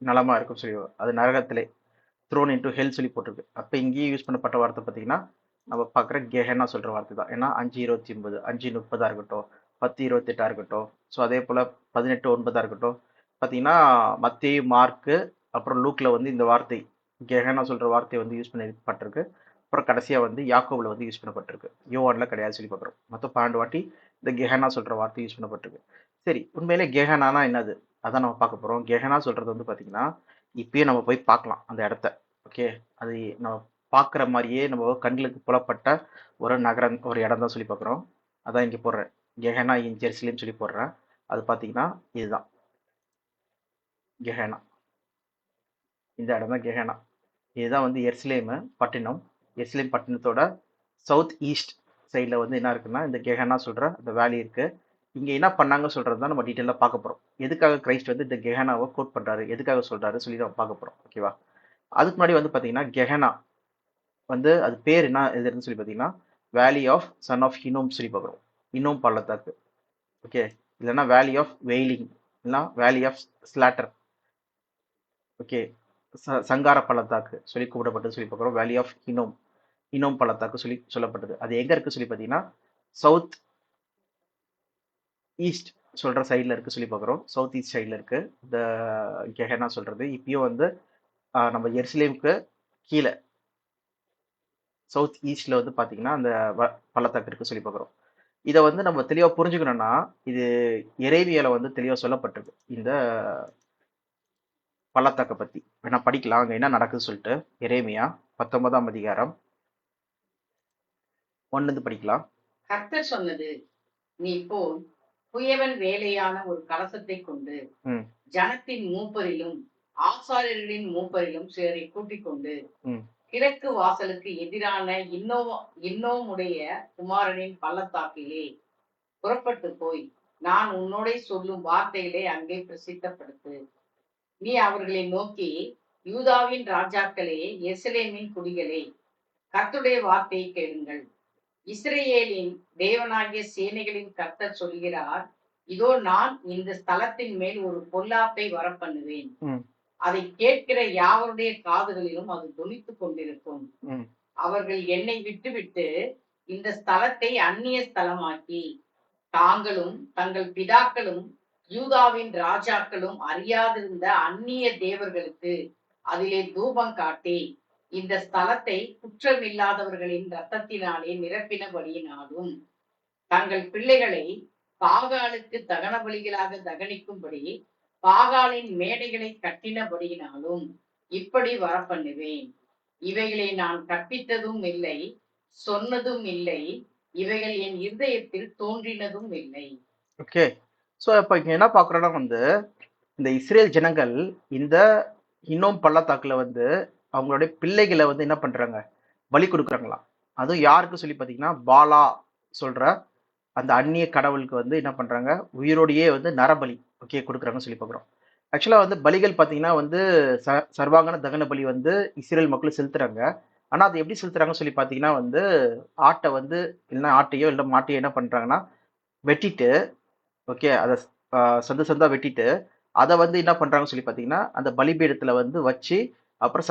நலமா இருக்கும் சொல்லி, அது நரகத்திலே த்ரோன் இன்டு ஹெல் சொல்லி போட்டிருக்கு. அப்போ இங்கேயும் யூஸ் பண்ணப்பட்ட வார்த்தை பார்த்தீங்கன்னா நம்ம பார்க்குற கெஹனா சொல்கிற வார்த்தை தான். ஏன்னா 5:29, 5:30 இருக்கட்டும், 10:28 இருக்கட்டும், ஸோ அதே போல் 18:9 இருக்கட்டும். பார்த்தீங்கன்னா மத்தேயு, மார்க்கு, அப்புறம் லூக்கில் வந்து இந்த வார்த்தை கெஹனா சொல்கிற வார்த்தை வந்து யூஸ் பண்ணப்பட்டிருக்கு. அப்புறம் கடைசியாக வந்து யாக்கோபில் வந்து யூஸ் பண்ணப்பட்டிருக்கு. யோவானில் கிடையாது சொல்லி பார்க்குறோம். மொத்தம் 12 வாட்டி இந்த கெஹனா சொல்கிற வார்த்தை யூஸ் பண்ணப்பட்டிருக்கு. சரி, உண்மையிலே கெஹனானா என்னது, அதான் நம்ம பார்க்க போகிறோம். கெஹனா சொல்கிறது வந்து பார்த்தீங்கன்னா இப்பயே நம்ம போய் பார்க்கலாம் அந்த இடத்த. ஓகே, அது நம்ம பார்க்குற மாதிரியே நம்ம கண்களுக்கு புலப்பட்ட ஒரு நகரம், ஒரு இடம் தான் சொல்லி பார்க்குறோம். அதான் இங்கே போடுறேன், கெஹனா இன் ஜெருசலேம் சொல்லி போடுறேன். அது பார்த்தீங்கன்னா இதுதான் கெஹனா. இந்த இடம் தான் கெஹனா. இதுதான் வந்து எருசலேம் பட்டினம். எருசலேம் பட்டினத்தோட சவுத் ஈஸ்ட் சைடில் வந்து என்ன இருக்குன்னா இந்த கெஹனா சொல்கிற அந்த வேலி இருக்குது. இங்கே என்ன பண்ணாங்க சொல்கிறது தான் நம்ம டீட்டெயிலாக பார்க்க போகிறோம். எதுக்காக கிரைஸ்ட் வந்து இந்த கெஹனாவை கோட் பண்ணுறாரு, எதுக்காக சொல்கிறாரு சொல்லி நம்ம பார்க்க போகிறோம். ஓகேவா? அதுக்கு முன்னாடி வந்து பார்த்தீங்கன்னா கெஹனா வந்து அது பேர் என்ன எதுன்னு சொல்லி பார்த்தீங்கன்னா வேலி ஆஃப் சன் ஆஃப் ஹினோம் சொல்லி பார்க்குறோம். ஹினோம் பள்ளத்தாக்கு. ஓகே, இல்லைன்னா வேலி ஆஃப் வெயிலிங், இல்லைன்னா வேலி ஆஃப் ஸ்லாட்டர். ஓகே, சங்கார பள்ளத்தாக்கு சொல்லி கூப்பிடப்பட்டது சொல்லி பார்க்குறோம். வேலி ஆஃப் ஹினோம், ஹினோம் பள்ளத்தாக்கு சொல்லி சொல்லப்பட்டது. அது எங்கே இருக்குது சொல்லி பார்த்தீங்கன்னா சவுத் ஈஸ்ட் சொல்கிற சைடில் இருக்குது சொல்லி பார்க்குறோம். சவுத் ஈஸ்ட் சைடில் இருக்குது இந்த கெஹனா சொல்கிறது. இப்பயும் வந்து நம்ம எருசலேமுக்கு கீழே சவுத் ஈஸ்ட்ல வந்து பார்த்தீங்கன்னா அந்த பள்ளத்தாக்கு இருக்கு சொல்லி பார்க்குறோம். இதை வந்து நம்ம தெளிவாக புரிஞ்சுக்கணும்னா இது எரேமியால வந்து தெளிவாக சொல்லப்பட்டிருக்கு இந்த பள்ளத்தாக்கை பற்றி. வேணா படிக்கலாம் அங்கே என்ன நடக்குதுன்னு சொல்லிட்டு. எரேமியா 19ஆம் அதிகாரம் 1 படிக்கலாம்.
கர்த்தர் சொன்னது, நீ போய் குயவன் வேலையான ஒரு கலசத்தை கொண்டு ஜனத்தின் மூப்பரிலும் ஆசாரியர்களின் மூப்பரிலும் சிலரை கூட்டிக் கொண்டு கிழக்கு வாசலுக்கு எதிரான இன்னோமுடைய குமாரனின் பள்ளத்தாக்கிலே புறப்பட்டு போய் நான் உன்னோட சொல்லும் வார்த்தைகளை அங்கே பிரசித்தப்படுத்து. நீ அவர்களை நோக்கி, யூதாவின் ராஜாக்களே, எருசலேமின் குடிகளே, கர்த்தருடைய வார்த்தையை கேளுங்கள். இஸ்ரேலின் தேவனாகிய சேனைகளின் கர்த்தர் சொல்கிறார், இதோ நான் இந்த ஸ்தலத்தின் மேல் ஒரு பொல்லாப்பை வரப்பண்ணுவேன். அதை கேட்கிற யாவருடைய காதுகளிலும் அது தொனித்துக் கொண்டிருக்கும். அவர்கள் என்னை விட்டுவிட்டு இந்த ஸ்தலத்தை அந்நிய ஸ்தலமாக்கி தாங்களும் தங்கள் பிதாக்களும் யூதாவின் ராஜாக்களும் அறியாதிருந்த அந்நிய தேவர்களுக்கு அதிலே தூபம் காட்டி இந்த ஸ்தலத்தை குற்றமில்லாதவர்களின் இரத்தத்தினாலே நிரப்பினபடியினாலும் தங்கள் பிள்ளைகளை பாகாலுக்கு தகன பலிகளாக தகனிக்கும்படி பாகாலின் மேடைகளை கட்டினபடியினாலும் இப்படி வரப்பண்ணுவேன். இவைகளை நான் கற்பித்ததும் இல்லை, சொன்னதும் இல்லை, இவைகள் என் இருதயத்தில் தோன்றினதும் இல்லை.
ஓகே, ஸோ இப்போ இங்கே என்ன பார்க்குறோன்னா வந்து இந்த இஸ்ரேல் ஜனங்கள் இந்த இன்னும் பள்ளத்தாக்குல வந்து அவங்களுடைய பிள்ளைகளை வந்து என்ன பண்றாங்க, பலி கொடுக்குறாங்களாம். அதுவும் யாருக்கு சொல்லி பார்த்தீங்கன்னா பாலா சொல்ற அந்த அந்நிய கடவுளுக்கு வந்து என்ன பண்றாங்க, உயிரோடையே வந்து நரபலி ஓகே கொடுக்குறாங்கன்னு சொல்லி பார்க்குறோம். ஆக்சுவலாக வந்து பலிகள் பார்த்தீங்கன்னா வந்து சர்வாங்கன தகன பலி வந்து இஸ்ரேல் மக்கள் செலுத்துறாங்க. ஆனால் அது எப்படி செலுத்துறாங்கன்னு சொல்லி பார்த்தீங்கன்னா வந்து ஆட்டை வந்து இல்லைன்னா ஆட்டையோ இல்லை மாட்டையோ என்ன பண்ணுறாங்கன்னா வெட்டிட்டு, ஓகே, அதை சந்து சந்தா வெட்டிட்டு அதை வந்து என்ன பண்ணுறாங்கன்னு சொல்லி பார்த்தீங்கன்னா அந்த பலிபீடத்தில் வந்து வச்சு அப்புறம்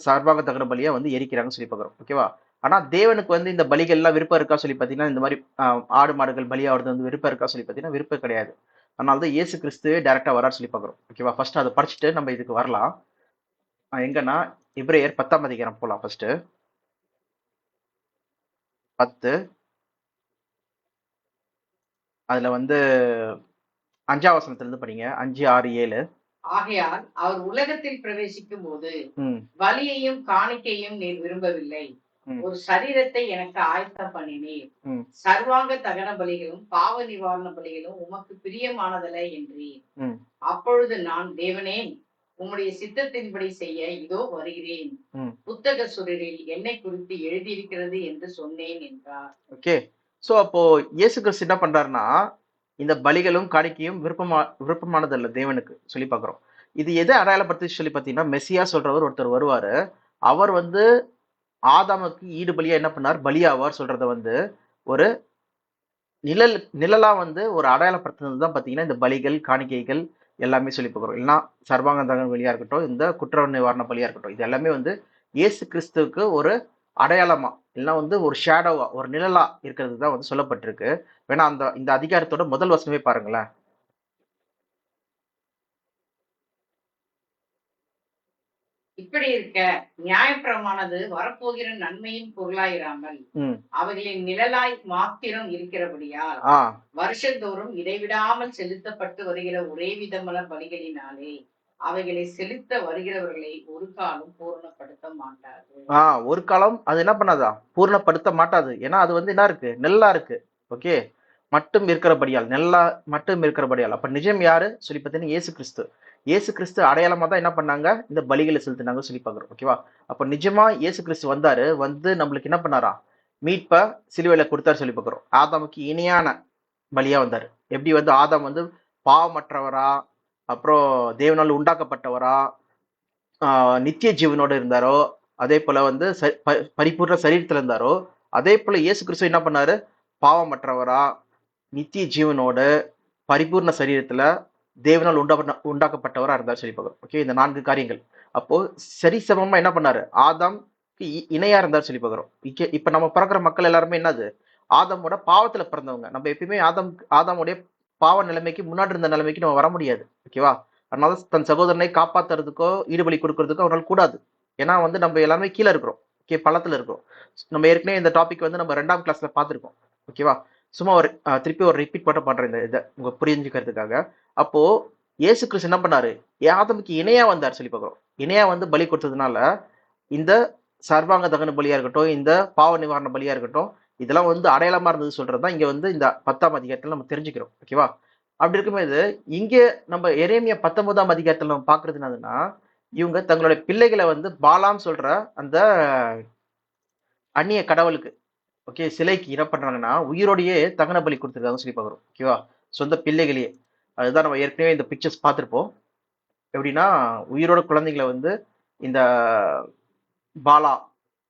சர்வாங்க தகன பலியை வந்து எரிக்கிறாங்கன்னு சொல்லி பார்க்குறோம். ஓகேவா? ஆனால் தேவனுக்கு வந்து இந்த பலிகள்லாம் விருப்பம் இருக்கா சொல்லி பார்த்தீங்கன்னா இந்த மாதிரி ஆடு மாடுகள் பலியாகிறது வந்து விருப்பம் இருக்கா சொல்லி பார்த்தீங்கன்னா விருப்பம் கிடையாது. அதனால தான் இயேசு கிறிஸ்துவே டேரெக்டாக வரான்னு சொல்லி பார்க்குறோம். ஓகேவா? ஃபர்ஸ்ட் அதை படிச்சுட்டு நம்ம இதுக்கு வரலாம். எங்கன்னா எபிரேயர் 10ஆம் அதிகாரம் போகலாம். ஃபர்ஸ்ட் 10 அதில் வந்து 5ஆம் வசனத்திலிருந்து படிங்க. 5, 6, 7.
ஆகையால் அவர் உலகத்தில் பிரவேசிக்கும் போது பலியையும் காணிக்கையும் நீர் விரும்பவில்லை, ஒரு சரீரத்தை எனக்கு ஆயத்தம் பண்ணினீர். சர்வாங்க தகன பலிகளும் பாவ நிவாரண பலிகளும் உமக்கு பிரியமானதல்ல என்றீர். அப்பொழுது நான், தேவனே, உம்முடைய சித்தத்தின்படி செய்ய இதோ வருகிறேன், புத்தக சுருளில் என்னை குறித்து எழுதியிருக்கிறது என்று சொன்னேன் என்றார். ஓகே,
ஸோ அப்போ இயேசு கிறிஸ்து என்ன பண்றாருன்னா இந்த பலிகளும் காணிக்கையும் விருப்பமானது இல்லை தேவனுக்கு சொல்லி பார்க்குறோம். இது எதை அடையாளப்படுத்தி சொல்லி பார்த்தீங்கன்னா, மெஸ்ஸியா சொல்றவர் ஒருத்தர் வருவாரு. அவர் வந்து ஆதாமுக்கு ஈடு பலியா என்ன பண்ணார், பலியாவார் சொல்றத வந்து ஒரு நிழலா வந்து ஒரு அடையாளப்படுத்துனது தான் பார்த்தீங்கன்னா இந்த பலிகள் காணிக்கைகள் எல்லாமே சொல்லி பார்க்குறோம். இல்லைன்னா சர்வாங்க தகன பலியா இருக்கட்டும், இந்த குற்ற நிவாரண பலியா இருக்கட்டும், இது எல்லாமே வந்து இயேசு கிறிஸ்துவுக்கு ஒரு அடையாளமா இல்லைன்னா வந்து ஒரு ஷேடோவா ஒரு நிழலா இருக்கிறது தான் வந்து சொல்லப்பட்டிருக்கு. வேணா இந்த அதிகாரத்தோட முதல் வசனமே பாருங்களேன்.
இப்படி இருக்க நியாயப்பிரமானது வரப்போகிற நன்மையின் பொருளாயிராமல் அவைகளின் நிழலாய் மாத்திரம் இருக்கிறபடியால் வருஷந்தோறும் இடைவிடாமல் செலுத்தப்பட்டு வருகிற ஒரே விதமான பலிகளினாலே அவைகளை செலுத்த வருகிறவர்களை ஒரு காலம் பூர்ணப்படுத்த மாட்டாது.
ஒரு காலம் அது என்ன பண்ணாதா, பூர்ணப்படுத்த மாட்டாது. ஏன்னா அது வந்து என்ன இருக்கு, நெல்லா இருக்கு. ஓகே, மட்டும் இருக்கிறபடியால், நெல்லா மட்டும் இருக்கிறபடியால். அப்ப நிஜம் யாரு சொல்லி பார்த்தீங்கன்னா இயேசு கிறிஸ்து. இயேசு கிறிஸ்து அடையாளமா தான் என்ன பண்ணாங்க, இந்த பலிகளை செலுத்தினாங்க சொல்லி பார்க்குறோம். ஓகேவா, அப்ப நிஜமா இயேசு கிறிஸ்து வந்தாரு, வந்து நம்மளுக்கு என்ன பண்ணாரா, மீட்ப சிலுவையில கொடுத்தாரு சொல்லி பார்க்குறோம். ஆதாமுக்கு இணையான பலியா வந்தாரு. எப்படி வந்து ஆதாம் வந்து பாவமற்றவரா, அப்புறம் தேவனால் உண்டாக்கப்பட்டவரா, நித்திய ஜீவனோட இருந்தாரோ, அதே போல வந்து பரிபூர்ண சரீரத்துல இருந்தாரோ, அதே போல இயேசு கிறிஸ்து என்ன பண்ணாரு, பாவமற்றவரா, நித்திய ஜீவனோட, பரிபூர்ண சரீரத்துல தேவனால் உண்டாக்கப்பட்டவரா இருந்தார் சொல்லி பார்க்கிறோம். ஓகே, இந்த 4 காரியங்கள். அப்போ சரிசமமா என்ன பண்ணாரு, ஆதாம் இணையா இருந்தார் சொல்லி பார்க்கிறோம். இப்ப நம்ம பிறக்கிற மக்கள் எல்லாருமே என்னது, ஆதாமோட பாவத்துல பிறந்தவங்க. நம்ம எப்பயுமே ஆதாமுடைய பாவ நிலைமைக்கு முன்னாடி இருந்த நிலைமைக்கு நம்ம வர முடியாது. ஓகேவா, அதனால தன் சகோதரனை காப்பாத்துறதுக்கோ ஈடுபலி கொடுக்கறதுக்கோ அவரால் கூடாது. ஏன்னா வந்து நம்ம எல்லாருமே கீழே இருக்கிறோம். ஓகே, பள்ளத்துல இருக்கிறோம். நம்ம ஏற்கனவே இந்த டாபிக் வந்து நம்ம 2ஆம் கிளாஸ்ல பார்த்துருக்கோம். ஓகேவா, சும்மா ஒரு திருப்பி ஒரு ரிப்பீட் மட்டும் பண்றேன் இந்த இதை உங்க புரிஞ்சுக்கிறதுக்காக. அப்போ இயேசு கிறிஸ்து என்ன பண்ணாரு, ஆதாமுக்கு இணையா வந்தார் சொல்லி பார்க்கிறோம். இணையா வந்து பலி கொடுத்ததுனால இந்த சர்வாங்க தகன பலியா இருக்கட்டும், இந்த பாவ நிவாரண பலியா இருக்கட்டும், இதெல்லாம் வந்து அடையாளமா இருந்தது சொல்றதுதான் இங்க வந்து இந்த 10ஆம் அதிகாரத்துல நம்ம தெரிஞ்சுக்கிறோம். ஓகேவா, அப்படி இருக்கும்போது இங்க நம்ம எரேமியா 19ஆம் அதிகாரத்துல நம்ம பாக்குறது என்னதுன்னா, இவங்க தங்களுடைய பிள்ளைகளை வந்து பாலாம் சொல்ற அந்த அந்நிய கடவுளுக்கு, ஓகே, சிலைக்கு என்ன பண்றாங்கன்னா உயிரோடையே தகன பலி கொடுத்துருக்காங்க சொல்லி பாக்குறோம். ஓகேவா, சொந்த பிள்ளைகளையே. அதுதான் நம்ம ஏற்கனவே இந்த பிக்சர்ஸ் பார்த்துருப்போம். எப்படின்னா உயிரோட குழந்தைகளை வந்து இந்த பாலா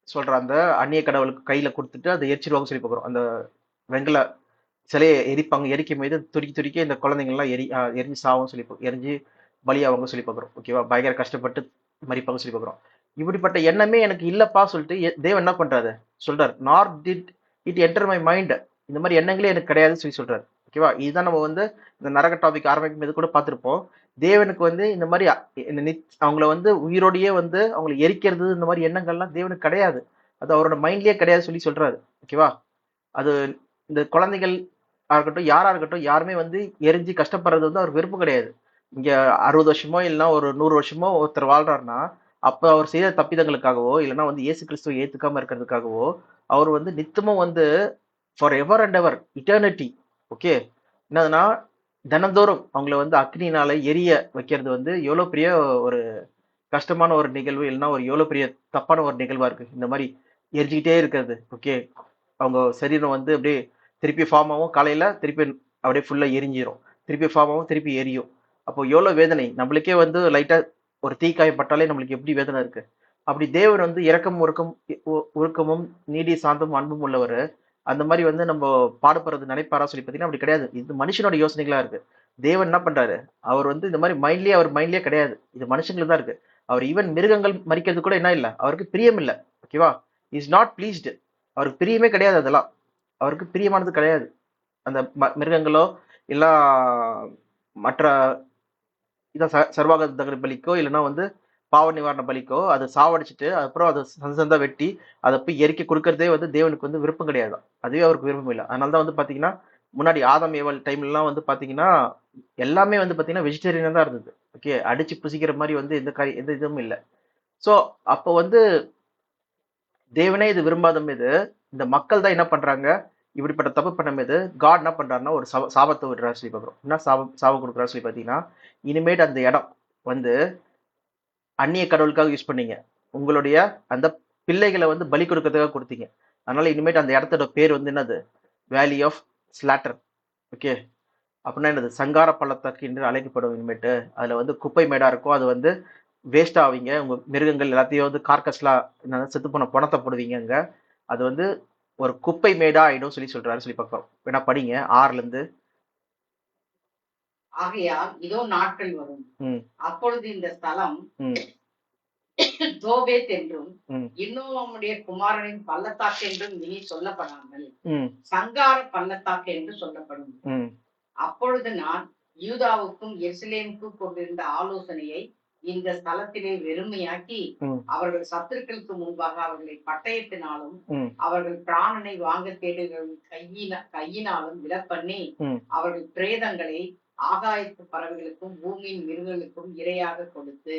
சொல்ற அந்த அந்நிய கடவுளுக்கு கையில கொடுத்துட்டு அதை எரிச்சிருவாங்க சொல்லி பார்க்குறோம். அந்த வெங்கல சிலையை எரிப்பாங்க. எரிக்கும் போது துடிக்கி துடிக்க இந்த குழந்தைங்கள்லாம் எரிஞ்சு சாவும் சொல்லி எரிஞ்சு பலியாவாங்க சொல்லி பார்க்குறோம். ஓகேவா, பயங்கர கஷ்டப்பட்டு மறிப்பாங்க சொல்லி பார்க்குறோம். இப்படிப்பட்ட எண்ணமே எனக்கு இல்லப்பா சொல்லிட்டு தேவன் என்ன பண்றாரு சொல்றாரு, நார் did it enter my mind, இந்த மாதிரி எண்ணங்களே எனக்கு கிடையாதுன்னு சொல்லி சொல்றாரு. ஓகேவா, இதுதான் நம்ம வந்து இந்த நரக டாபிக் ஆரம்பிக்கும் போது கூட பார்த்துருப்போம். தேவனுக்கு வந்து இந்த மாதிரி அவங்கள வந்து உயிரோடையே வந்து அவங்களை எரிக்கிறது இந்த மாதிரி எண்ணங்கள்லாம் தேவனுக்கு கிடையாது. அது அவரோட மைண்ட்லயே கிடையாது சொல்லி சொல்றாரு. ஓகேவா, அது இந்த குழந்தைகள் இருக்கட்டும், யாரா இருக்கட்டும், யாருமே வந்து எரிஞ்சு கஷ்டப்படுறது வந்து அவருக்கு விருப்பம் கிடையாது. இங்க 60 வருஷமோ இல்லைன்னா ஒரு 100 வருஷமோ ஒருத்தர் வாழ்றாருன்னா அப்ப அவர் செய்த தப்பிதங்களுக்காகவோ இல்லைன்னா வந்து இயேசு கிறிஸ்துவ ஏத்துக்காம இருக்கிறதுக்காகவோ அவர் வந்து நித்தமும் வந்து for ever and ever eternity. Okay, என்னதுன்னா தினந்தோறும் அவங்கள வந்து அக்னினால எரிய வைக்கிறது வந்து எவ்வளவு பெரிய ஒரு கஷ்டமான ஒரு நிகழ்வு, இல்லைன்னா ஒரு எவ்வளவு பெரிய தப்பான ஒரு நிகழ்வா இருக்கு இந்த மாதிரி எரிஞ்சுக்கிட்டே இருக்கிறது. ஓகே, அவங்க சரீரம் வந்து அப்படியே திருப்பி ஃபார்ம் ஆகும், காலையில திருப்பி அப்படியே ஃபுல்லா எரிஞ்சிரும், திருப்பி ஃபார்ம் ஆகும், திருப்பி எரியும். அப்போ எவ்வளவு வேதனை நம்மளுக்கே வந்து லைட்டா ஒரு தீக்காயப்பட்டாலே நம்மளுக்கு எப்படி வேதனை இருக்கு. அப்படி தேவன் வந்து இரக்கம் உருக்கமும் நீடி சாந்தமும் அன்பும் உள்ளவர். அந்த மாதிரி வந்து நம்ம பாடுபடுறது நினைப்பாரா சொல்லி பார்த்தீங்கன்னா அப்படி கிடையாது. இது மனுஷனோட யோசனைகளா இருக்கு. தேவன் என்ன பண்றாரு, அவர் வந்து இந்த மாதிரி அவர் மைண்ட்லயே கிடையாது, இது மனுஷங்களுக்கு தான் இருக்கு. அவர் ஈவன் மிருகங்கள் மறிக்கிறது கூட என்ன இல்லை, அவருக்கு பிரியம் இல்லை. ஓகேவா, இஸ் நாட் பிளீஸ்டு, அவருக்கு பிரியமே கிடையாது. அதெல்லாம் அவருக்கு பிரியமானது கிடையாது. அந்த மிருகங்களோ இல்ல மற்ற இதான் சர்வாக தகன பலிக்கோ இல்லைன்னா வந்து பாவ நிவாரண பலிக்கோ அதை சாவடிச்சுட்டு அப்புறம் அதை சந்தா வெட்டி அதை போய் எரிக்க கொடுக்கறதே வந்து தேவனுக்கு வந்து விருப்பம் கிடையாது. அதுவே அவருக்கு விருப்பம் இல்லை. அதனாலதான் வந்து பாத்தீங்கன்னா முன்னாடி ஆதம் ஏவல் டைம்லாம் வந்து பாத்தீங்கன்னா எல்லாமே வந்து பாத்தீங்கன்னா வெஜிடேரியனா தான் இருந்தது. ஓகே, அடிச்சு புசிக்கிற மாதிரி வந்து எந்த இதுவும் இல்லை. ஸோ அப்போ வந்து தேவனே இது விரும்பாத மீது இந்த மக்கள் தான் என்ன பண்றாங்க, இப்படிப்பட்ட தப்பு பண்ண மீது காட் என்ன பண்றாருன்னா ஒரு சாபத்தை விடுறாரு சொல்லி பார்க்குறோம். என்ன சாபம் கொடுக்குறாரு சொல்லி பார்த்தீங்கன்னா, இனிமேட் அந்த இடம் வந்து அந்நிய கடவுளுக்காக யூஸ் பண்ணீங்க, உங்களுடைய அந்த பிள்ளைகளை வந்து பலி கொடுக்கறதுக்காக கொடுத்தீங்க, அதனால இனிமேட் அந்த இடத்தோட பேர் வந்து என்னது, வேலி ஆஃப் ஸ்லாட்டர். ஓகே, அப்படின்னா என்னது? சங்கார பள்ளத்தாக்கு என்று அழைக்கப்படும். இனிமேட்டு அதில் வந்து குப்பை மேடாக இருக்கும். அது வந்து வேஸ்ட் ஆவீங்க. உங்கள் மிருகங்கள் எல்லாத்தையும் வந்து கார்கஸ்லாம் என்னது செத்து போன பணத்தை போடுவீங்க அங்கே. அது வந்து ஒரு குப்பை மேடா ஆயிடும் சொல்றாரு. சொல்லி பார்க்கலாம். வேணா படிங்க 6ல இருந்து.
ஆகையால் இதோ நாட்கள் வரும், அப்பொழுது இந்த ஸ்தலம் தோபேத் என்றும் இன்னும் நம்முடைய குமாரனின் பள்ளத்தாக்கு என்றும் இனி சொல்லப்படாமல் சங்கார பள்ளத்தாக்கு என்று சொல்லப்படும். அப்பொழுது நான் யூதாவுக்கும் எருசலேமுக்கும் கொண்டிருந்த ஆலோசனையை இந்த ஸ்தலத்திலே வெறுமையாக்கி அவர்கள் சத்துருக்களுக்கு முன்பாக அவர்களை பட்டயத்தினாலும் அவர்கள் பிராணனை வாங்க தேடுகிற கையினாலும் விலப்பண்ணி அவர்கள் பிரேதங்களை ஆகாயத்து பறவைகளுக்கும் பூமியின் மிருகங்களுக்கும் இரையாக கொடுத்து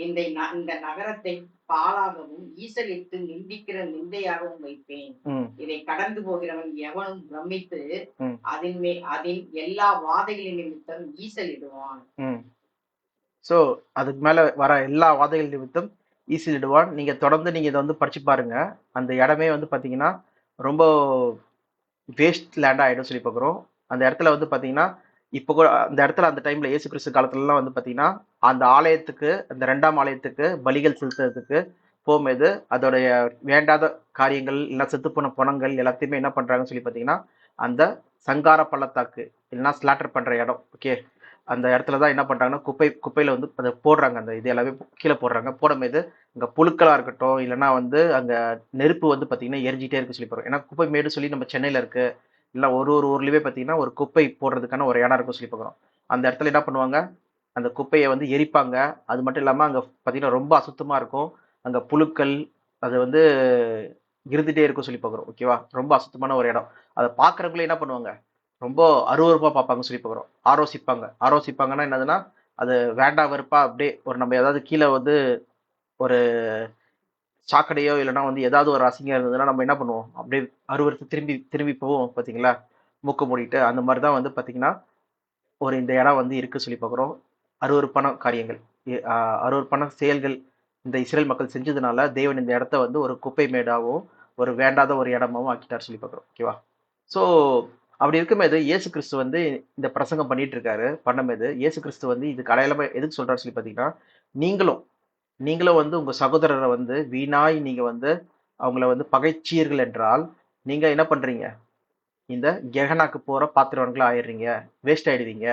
இந்த நகரத்தை பாழாகவும் ஈசலிட்டு நிந்திக்கிற நிந்தையாகவும் வைப்பேன். இதை கடந்து போகிறவன் எவனும் பிரமித்து அதன் எல்லா வாதைகளின் நிமித்தம் ஈசலிடுவான்.
சோ அதுக்கு மேல வர எல்லா வாதைகள் நிமித்தம் ஈசலிடுவான். நீங்க தொடர்ந்து நீங்க இதை வந்து படிச்சு பாருங்க. அந்த இடமே வந்து பாத்தீங்கன்னா ரொம்ப வேஸ்ட் லேண்டா ஆயிடும் சொல்லி பார்க்குறோம். அந்த இடத்துல வந்து பாத்தீங்கன்னா இப்போ கூட அந்த இடத்துல அந்த டைம்ல இயேசு கிறிஸ்து காலத்துலலாம் வந்து பாத்தீங்கன்னா அந்த ஆலயத்துக்கு, அந்த 2ஆம் ஆலயத்துக்கு பலிகள் செலுத்துறதுக்கு போகும்போது அதோடைய வேண்டாத காரியங்கள் இல்லை செத்து போன பணங்கள் எல்லாத்தையுமே என்ன பண்றாங்கன்னு சொல்லி பாத்தீங்கன்னா அந்த சங்கார பள்ளத்தாக்கு இல்லைன்னா ஸ்லாட்டர் பண்ற இடம். ஓகே, அந்த இடத்துல தான் என்ன பண்றாங்கன்னா குப்பையில வந்து அதை போடுறாங்க. அந்த இது எல்லாமே கீழே போடுறாங்க. போடும்போது அங்க புழுக்களா இருக்கட்டும், இல்லைன்னா வந்து அங்க நெருப்பு வந்து பாத்தீங்கன்னா எரிஞ்சிட்டே இருக்கு சொல்லி போறோம். ஏன்னா குப்பை மேடு சொல்லி நம்ம சென்னையில இருக்கு, இல்லை ஒரு ஊர்லயே பார்த்தீங்கன்னா ஒரு குப்பை போடுறதுக்கான ஒரு இடம் இருக்கும் சொல்லி பார்க்குறோம். அந்த இடத்துல என்ன பண்ணுவாங்க, அந்த குப்பையை வந்து எரிப்பாங்க. அது மட்டும் இல்லாமல் அங்கே பார்த்தீங்கன்னா ரொம்ப அசுத்தமாக இருக்கும். அங்கே புழுக்கள் அது வந்து இருந்துகிட்டே இருக்கும் சொல்லி பார்க்குறோம். ஓகேவா, ரொம்ப அசுத்தமான ஒரு இடம். அதை பார்க்குறவங்களே என்ன பண்ணுவாங்க, ரொம்ப அருவருப்பாக பார்ப்பாங்க சொல்லி பார்க்குறோம். ஆரோசிப்பாங்கன்னா என்னதுன்னா, அது வேண்டாம் வெறுப்பா அப்படியே ஒரு நம்ம ஏதாவது கீழே வந்து ஒரு சாக்கடையோ இல்லைன்னா வந்து ஏதாவது ஒரு அசிங்கம் இருந்ததுன்னா நம்ம என்ன பண்ணுவோம், அப்படியே அருவருத்து திரும்பி திரும்பி போவோம் பார்த்தீங்களா, மூக்க மூடிட்டு. அந்த மாதிரி தான் வந்து பார்த்தீங்கன்னா ஒரு இந்த இடம் வந்து இருக்கு சொல்லி பார்க்குறோம். அருவருப்பான காரியங்கள், அருவருப்பான செயல்கள் இந்த இஸ்ரேல் மக்கள் செஞ்சதுனால தேவன் இந்த இடத்த வந்து ஒரு குப்பை மேடாகவும் ஒரு வேண்டாத ஒரு இடமாவும் ஆக்கிட்டார் சொல்லி பார்க்குறோம். ஓகேவா, ஸோ அப்படி இருக்கும்போது இயேசு கிறிஸ்து வந்து இந்த பிரசங்கம் பண்ணிட்டு இருக்காரு. பண்ணும்போது இயேசு கிறிஸ்து வந்து இதுக்கு அடையாளமா எதுக்கு சொல்றாரு சொல்லி பார்த்தீங்கன்னா, நீங்களும் வந்து உங்க சகோதரரை வந்து வீணாய் நீங்க வந்து அவங்கள வந்து பகைச்சீர்கள் என்றால் நீங்க என்ன பண்றீங்க, இந்த கெஹனாக்கு போற பாத்திரவன்களா ஆயிடுறீங்க, வேஸ்ட் ஆயிடுவீங்க.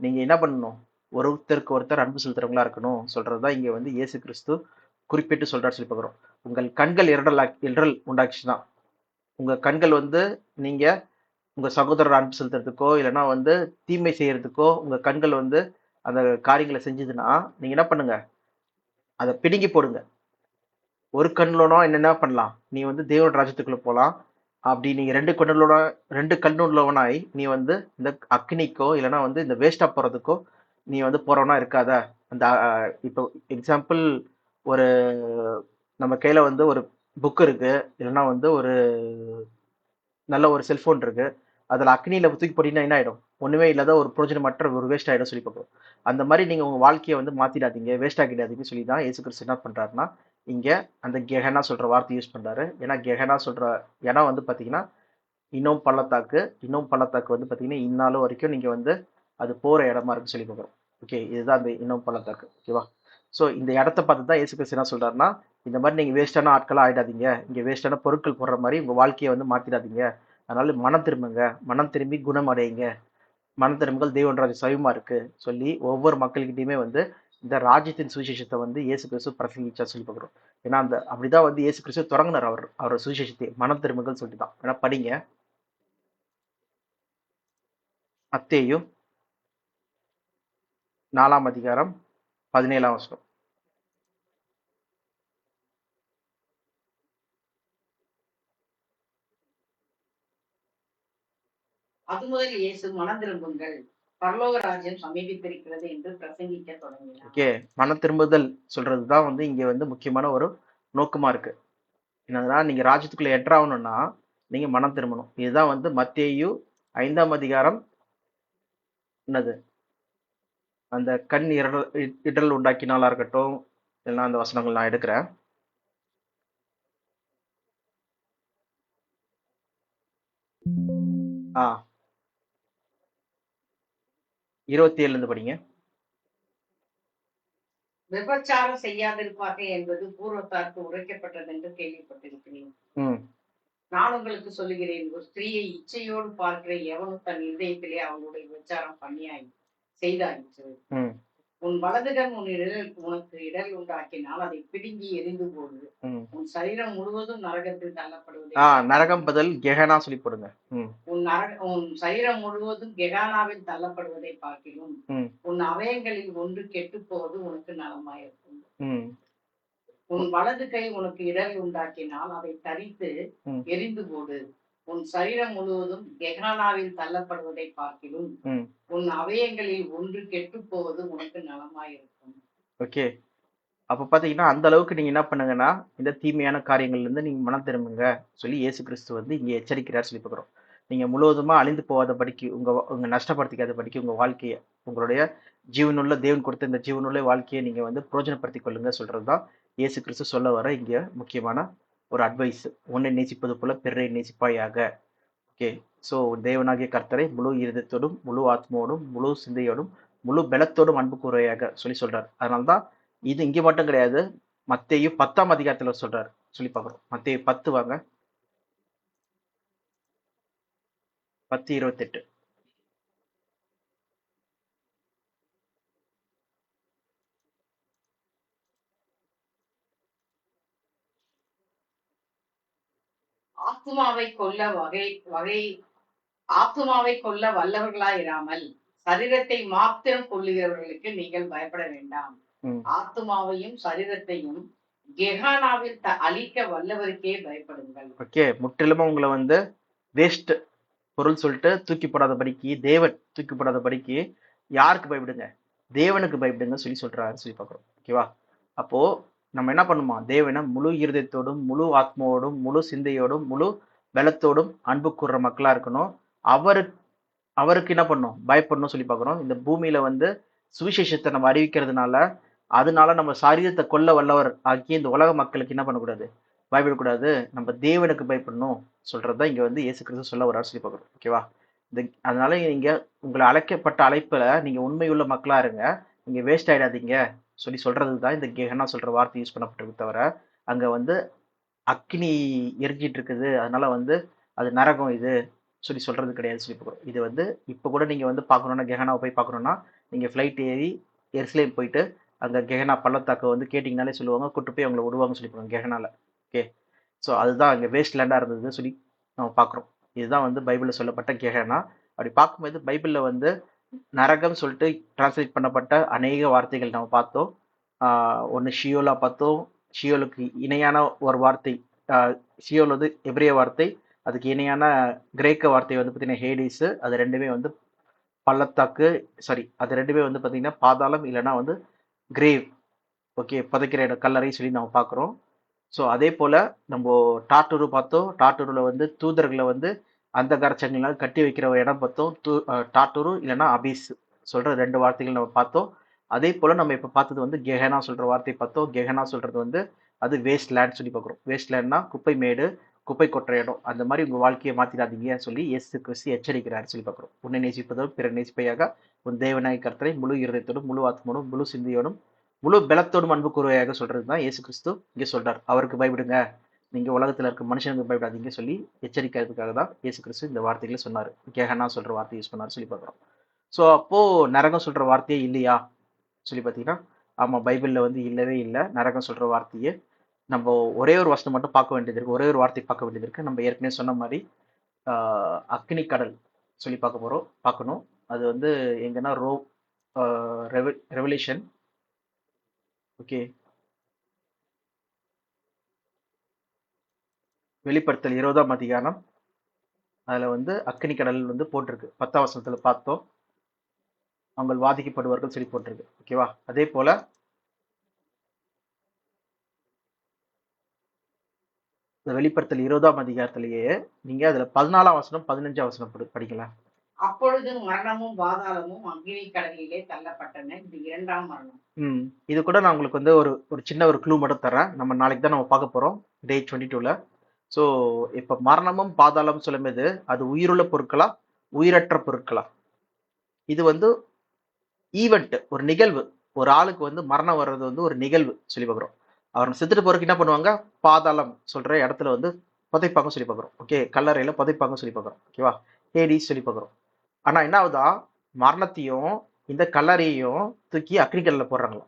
நீங்க என்ன பண்ணணும், ஒருத்தருக்கு ஒருத்தர் அன்பு செலுத்துறவங்களா இருக்கணும் சொல்றதுதான் இங்க வந்து இயேசு கிறிஸ்து குறிப்பிட்டு சொல்றாரு சொல்லி பார்க்குறோம். உங்கள் கண்கள் இடரல் உண்டாச்சுன்னா, உங்க கண்கள் வந்து நீங்க உங்க சகோதரர் அன்பு செலுத்துறதுக்கோ இல்லைன்னா வந்து தீமை செய்யறதுக்கோ உங்க கண்கள் வந்து அந்த காரியங்களை செஞ்சதுன்னா நீங்க என்ன பண்ணுங்க, அதை பிடுங்கி போடுங்க. ஒரு கண்ணுலனா என்னென்ன பண்ணலாம், நீ வந்து தேவன் ராஜ்யத்துக்குள்ள போகலாம். அப்படி நீங்க ரெண்டு கண்ணுள்ளவனாய் நீ வந்து இந்த அக்னிக்கோ இல்லைன்னா வந்து இந்த வேஸ்டா போறதுக்கோ நீ வந்து போறவனா இருக்காத. அந்த இப்போ எக்ஸாம்பிள், ஒரு நம்ம கையில வந்து ஒரு புக் இருக்கு, இல்லைன்னா வந்து ஒரு நல்ல ஒரு செல்போன் இருக்கு, அதுல அக்னியில தூக்கி போட்டீங்கன்னா என்ன ஆயிடும், ஒண்ணுமே இல்லாத ஒரு பிரயோஜனமற்ற ஒரு வேஸ்ட் ஆயிடும் சொல்லி பார்ப்போம். அந்த மாதிரி நீங்க உங்க வாழ்க்கையை வந்து மாத்திடாதீங்க, வேஸ்ட் ஆக்கிடாதீங்கன்னு சொல்லி தான் இயேசு கிறிஸ்து என்ன பண்றாருன்னா இங்க அந்த கெஹனா சொல்ற வார்த்தை யூஸ் பண்றாரு. ஏன்னா கெஹனா சொல்ற இடம் வந்து பாத்தீங்கன்னா இன்னும் பள்ளத்தாக்கு வந்து பாத்தீங்கன்னா இந்நாளும் வரைக்கும் நீங்க வந்து அது போற இடமா இருக்கு சொல்லி பார்க்குறோம். ஓகே, இதுதான் அந்த இன்னும் பள்ளத்தாக்கு. ஓகேவா, ஸோ இந்த இடத்த பார்த்து தான் இயேசு கிறிஸ்து என்ன சொல்றாருன்னா, இந்த மாதிரி நீங்க வேஸ்டான ஆட்களா ஆயிடாதீங்க, இங்க வேஸ்டான பொருட்கள் போடுற மாதிரி உங்க வாழ்க்கையை வந்து மாத்திடாதீங்க. அதனால மனம் திரும்புங்க, மனம் திரும்பி குணம் அடையுங்க, மனம் திரும்புங்கள் தேவன் ராஜ்யம் சமீபமா இருக்கு சொல்லி ஒவ்வொரு மக்கள்கிட்டயுமே வந்து இந்த ராஜ்யத்தின் சுவிசேஷத்தை வந்து இயேசு கிறிஸ்து பிரசங்கிச்சா சொல்லி பார்க்குறோம். ஏன்னா அந்த அப்படிதான் வந்து இயேசு கிறிஸ்து தொடங்கினார் அவர் சுவிசேஷத்தை மனம் திரும்புங்கள் சொல்லிட்டு தான். ஏன்னா படிங்க மத்தேயு 4ஆம் அதிகாரம் 17ஆம் வசனம்.
அது முதல் இயேசு மனம் திரும்புங்கள், பரலோக ராஜ்யம் சமீபித்திருக்கிறது என்று பிரசங்கிக்க தொடங்கினார்.
ஓகே, மனம் திரும்புதல் சொல்றதுதான் வந்து இங்க வந்து முக்கியமான ஒரு நோக்கமா இருக்கு. என்னன்னா நீங்க ராஜ்யத்துக்குள்ள என்டர் ஆகணும்னா நீங்க மனம் திரும்பணும். இதுதான் வந்து மத்தேயு 5ஆம் அதிகாரம் என்னது அந்த கண் இடரல் உண்டாக்கினாலா இருக்கட்டும், இல்லைன்னா அந்த வசனங்கள் நான் எடுக்கிறேன். ஆ 27 இருந்து படிங்க.
விபச்சாரம் செய்யாதிருப்பார்கள் என்பது பூர்வத்தாருக்கு உரைக்கப்பட்டது என்று கேள்விப்பட்டிருக்கிறேன். நான் உங்களுக்கு சொல்லுகிறேன், ஒரு ஸ்திரீயை இச்சையோடு பார்க்கிற எவனும் தன் இதயத்திலே அவளுடைய விபச்சாரம் செய்தாயிற்று. உன் வலதுகண் உனக்கு இடர் உண்டாக்கினால் அதை பிடுங்கி எரிந்து போடு. உன் சரீரம் முழுவதும் நரகத்தில் தள்ளப்படுவதை
நரகம் பதில் கெஹனா சொல்லி போடுங்க.
உன் சரீரம் முழுவதும் கெகானாவில் தள்ளப்படுவதை பார்க்கிலும் உன் அவயங்களில் ஒன்று கெட்டு போவது உனக்கு நலமாயிருக்கும். உன் வலது கை உனக்கு இடர் உண்டாக்கினால் அதை தரித்து எரிந்து போடு. உன் சரீரம் முழுவதும் கெகானாவில் தள்ளப்படுவதை பார்க்கிலும் உன் அவயங்களில் ஒன்று கெட்டு போவது உனக்கு நலமாயிருக்கும்.
ஓகே, அப்ப பாத்தீங்கன்னா அந்த அளவுக்கு நீங்க என்ன பண்ணுங்கன்னா இந்த தீமையான காரியங்கள்ல இருந்து நீங்க மனம் திரும்புங்க சொல்லி இயேசு கிறிஸ்து வந்து இங்க எச்சரிக்கிறார் சொல்லி பார்க்கிறோம். நீங்க முழுவதுமா அழிந்து போகாத படிக்கு உங்க நஷ்டப்படுத்திக்காத படிக்கு உங்க வாழ்க்கையை, உங்களுடைய ஜீவனுள்ள தேவன் கொடுத்த இந்த ஜீவனுள்ள வாழ்க்கையை நீங்க வந்து பிரயோஜனப்படுத்தி கொள்ளுங்க சொல்றதுதான் இயேசு கிறிஸ்து சொல்ல வர இங்க முக்கியமான ஒரு அட்வைஸ். உன்னை நேசிப்பது போல பிறரை நேசிப்பாயாக. ஓகே, ஸோ தேவனாகிய கர்த்தரை முழு இருதயத்தோடும் முழு ஆத்மாவோடும் முழு சிந்தையோடும் முழு பலத்தோடும் அன்பு கூறுவையாக சொல்லி சொல்றாரு. அதனால்தான் இது இங்க மட்டும் கிடையாது, மத்தேயு 10ஆம் அதிகாரத்துல சொல்றாரு சொல்லி பார்க்கிறோம். மத்தேயு 10 வாங்க, 10:28.
ஆத்துமாவை கொல்ல வல்லவர்களாயிராமல் சரீரத்தை மாத்திரம் கொள்ளுகிறவர்களுக்கு நீங்கள் பயப்பட வேண்டாம். ஆத்துமாவையும் சரீரத்தையும் கெகானாவில் அழிக்க வல்லவருக்கே பயப்படுங்கள்.
ஓகே, முற்றிலுமா உங்களை வந்து வேஸ்ட் பொருள் சொல்லிட்டு தூக்கி போடாதபடிக்கு, தேவன் தூக்கி போடாதபடிக்கு யாருக்கு பயப்படுங்க? தேவனுக்கு பயப்படுங்க சொல்லி சொல்றாரு சொல்லி பார்க்கிறோம். ஓகேவா? அப்போ நம்ம என்ன பண்ணுமா? தேவனை முழு இருதயத்தோடும் முழு ஆத்மாவோடும் முழு சிந்தையோடும் முழு பலத்தோடும் அன்பு கூறுற மக்களா இருக்கணும். அவருக்கு என்ன பண்ணணும்? பயப்படணும் சொல்லி பார்க்கிறோம். இந்த பூமியில வந்து சுவிசேஷத்தை நம்ம அறிவிக்கிறதுனால, அதனால நம்ம சரீரத்தை கொல்ல வல்லவர் ஆகிய இந்த உலக மக்களுக்கு என்ன பண்ணக்கூடாது? பயப்படக்கூடாது. நம்ம தேவனுக்கு பயப்படணும் சொல்றதுதான் இங்க வந்து இயேசு கிறிஸ்து சொல்ல வர்றாரு சொல்லி பார்க்கிறோம். ஓகேவா? அதனால நீங்க உங்களை அழைக்கப்பட்ட அழைப்புல நீங்க உண்மையுள்ள மக்களா இருங்க, நீங்க வேஸ்ட் ஆயிடாதீங்க சொல்லி சொல்றதுதான் இந்த கெஹனா சொல்ற வார்த்தை யூஸ் பண்ணப்பட்டிருக்கு. தவிர அங்க வந்து அக்னி எரிஞ்சிட்டு இருக்குது, அதனால வந்து அது நரகம் இது சொல்லி சொல்றது கிடையாது சொல்லி பார்க்குறோம். இது வந்து இப்போ கூட நீங்க வந்து பார்க்கணுன்னா, கெஹனாவை போய் பார்க்கணுன்னா நீங்க ஃப்ளைட் ஏறி எருசலேம் போயிட்டு அங்க கெஹனா பள்ளத்தாக்க வந்து கேட்டிங்கனாலே சொல்லுவாங்க, கூட்டு போய் அவங்களை விடுவாங்க சொல்லி போவாங்க கெஹனால. ஓகே, ஸோ அதுதான் அங்கே வேஸ்ட் லேண்டாக இருந்தது சொல்லி நம்ம பார்க்குறோம். இதுதான் வந்து பைபிளில் சொல்லப்பட்ட கெஹனா. அப்படி பார்க்கும்போது பைபிளில் வந்து நரகம் சொல்லிட்டு டிரான்ஸ்லேட் பண்ணப்பட்ட அநேக வார்த்தைகள் நம்ம பார்த்தோம். ஒன்று ஷியோலா பார்த்தோம். ஷியோலுக்கு இணையான ஒரு வார்த்தை, ஷியோல் வந்து எபிரேய வார்த்தை, அதுக்கு இணையான கிரேக்க வார்த்தை வந்து பார்த்தீங்கன்னா ஹேடிஸு. அது ரெண்டுமே வந்து பள்ளத்தாக்கு, சாரி, அது ரெண்டுமே வந்து பார்த்தீங்கன்னா பாதாளம் இல்லைன்னா வந்து கிரேவ். ஓகே, புதைக்கிற இடம், கல்லறை சொல்லி நம்ம பார்க்குறோம். ஸோ அதே போல் நம்ம டாட்டூரு பார்த்தோம். டாட்டூரில் வந்து தூதர்களை வந்து அந்த கரச்சங்களால் கட்டி வைக்கிற இடம் பார்த்தோம். டாட்டூரு இல்லைன்னா அபீஸ் சொல்கிற 2 வார்த்தைகள் நம்ம பார்த்தோம். அதே போல் நம்ம இப்போ பார்த்தது வந்து கெஹனா சொல்கிற வார்த்தை பார்த்தோம். கெஹனா சொல்கிறது வந்து அது வேஸ்ட் லேண்ட் சொல்லி பார்க்குறோம். வேஸ்ட் லேண்ட்னா குப்பை மேடு, குப்பை கொட்டுற இடம். அந்த மாதிரி உங்கள் வாழ்க்கையை மாற்றிடாதீங்க சொல்லி இயேசு கிறிஸ்து எச்சரிக்கிறார் சொல்லி பார்க்குறோம். உன்னை நேசிப்பதோ பிற நேசிப்பையாக உன் தேவனாய் கர்த்தரை முழு இருதயத்தோடும் முழு ஆத்மாவோடும் முழு சிந்தையோடும் முழு பலத்தோடும் அன்பு கூறுவையாக சொல்றது தான் இயேசு கிறிஸ்து இங்கே சொல்றார். அவருக்கு பயப்படுங்க, நீங்க உலகத்துல இருக்க மனுஷனுக்கு பயப்படாதீங்க சொல்லி எச்சரிக்கிறதுக்காக தான் இயேசு கிறிஸ்து இந்த வார்த்தைகளை சொன்னார். கேஹனா சொல்ற வார்த்தை யூஸ் பண்ணார் சொல்லி பார்க்குறோம். ஸோ அப்போ நரகம் சொல்ற வார்த்தையே இல்லையா சொல்லி பார்த்தீங்கன்னா, ஆமா, பைபிள்ல வந்து இல்லவே இல்லை நரகம் சொல்ற வார்த்தையே. நம்ம ஒரே ஒரு வசனம் மட்டும் பார்க்க வேண்டியது இருக்கு, ஒரே ஒரு வார்த்தை பார்க்க வேண்டியது இருக்கு. நம்ம ஏற்கனவே சொன்ன மாதிரி அக்னி கடல் சொல்லி பார்க்கணும். அது வந்து எங்கன்னா ரெவல்யூஷன். ஓகே, வெளிப்படுத்தல் 20ஆம் அதிகாரம், அதுல வந்து அக்னி கடல் வந்து போட்டிருக்கு. 10ஆம் வசனத்துல பார்த்தோம், அவங்க வாதிக்கப்படுவார்கள் சொல்லி போட்டிருக்கு. ஓகேவா? அதே போல இந்த வெளிப்படுத்தல் 20ஆம் அதிகாரத்திலேயே நீங்க அதுல 14ஆம் வசனம் 15ஆம் வசனம் படிக்கலாம்.
அப்பொழுது மரணமும் பாதாளமும் அக்னி கடலிலே தள்ளப்பட்டன. இது 2ஆம் மரணம்.
இது கூட நான் உங்களுக்கு வந்து ஒரு சின்ன ஒரு க்ளூ மட்டும் தரேன். நம்ம நாளைக்கு தான் நம்ம பார்க்க போறோம், டே 22ல. ஸோ இப்போ மரணமும் பாதாளம் சொல்லும்போது அது உயிருள்ள பொருட்களா உயிரற்ற பொருட்களா? இது வந்து ஈவெண்ட், ஒரு நிகழ்வு. ஒரு ஆளுக்கு வந்து மரணம் வர்றது வந்து ஒரு நிகழ்வு சொல்லி பார்க்குறோம். அவர் செத்துட்டு போறதுக்கு என்ன பண்ணுவாங்க? பாதாளம் சொல்ற இடத்துல வந்து புதைப்பாங்க சொல்லி பார்க்குறோம். ஓகே, கல்லறையில புதைப்பாங்க சொல்லி பார்க்குறோம். ஓகேவா? ஹேடிஸ் சொல்லி பார்க்குறோம். ஆனா என்ன ஆகுதா? மரணத்தையும் இந்த கல்லறையையும் தூக்கி அக்னி கடல்ல போடுறாங்களா.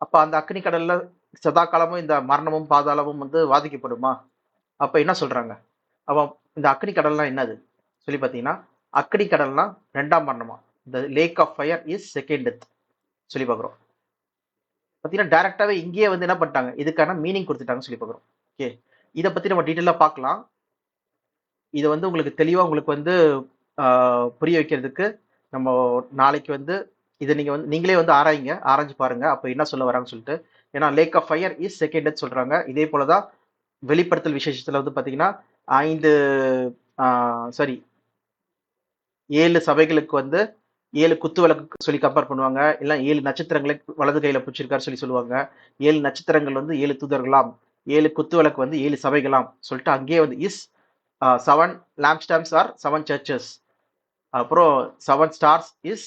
அப்ப அந்த அக்னி கடல்ல சதா காலமும் இந்த மரணமும் பாதாளமும் வந்து வாதிக்கப்படுமா? அப்ப என்ன சொல்றாங்க? அப்ப இந்த அக்னி கடல்லாம் என்னது சொல்லி பார்த்தீங்கன்னா, அக்னி கடல்னா 2ஆம் மரணமா. இந்த lake of fire is second death சொல்லி பார்க்குறோம். பார்த்தீங்கன்னா டைரக்டாவே இங்கேயே வந்து என்ன பண்ணிட்டாங்க, இதுக்கான மீனிங் கொடுத்துட்டாங்கன்னு சொல்லி பார்க்குறோம். ஓகே, இதை பத்தி நம்ம டீட்டெயிலாக பார்க்கலாம். இதை வந்து உங்களுக்கு தெளிவாக உங்களுக்கு வந்து புரிய வைக்கிறதுக்கு நம்ம நாளைக்கு வந்து இதை நீங்க வந்து நீங்களே வந்து ஆராய்ஞ்சு பாருங்க. அப்போ என்ன சொல்ல வராங்கன்னு சொல்லிட்டு. ஏன்னா lake of fire is second death சொல்றாங்க. இதே போலதான் வெளிப்படுத்தல் விசேஷத்துல வந்து பாத்தீங்கன்னா 5 சாரி 7 சபைகளுக்கு வந்து 7 குத்து விளக்கு சொல்லி கம்பேர் பண்ணுவாங்க. இல்ல 7 நட்சத்திரங்களை வலது கையில பிடிச்சிருக்காரு சொல்லி சொல்லுவாங்க. 7 நட்சத்திரங்கள் வந்து 7 தூதர்களாம், 7 குத்து விளக்கு வந்து 7 சபைகளாம் சொல்லிட்டு அங்கேயே வந்து is 7 lamp stamps are 7 churches. அப்புறம் 7 ஸ்டார்ஸ் இஸ்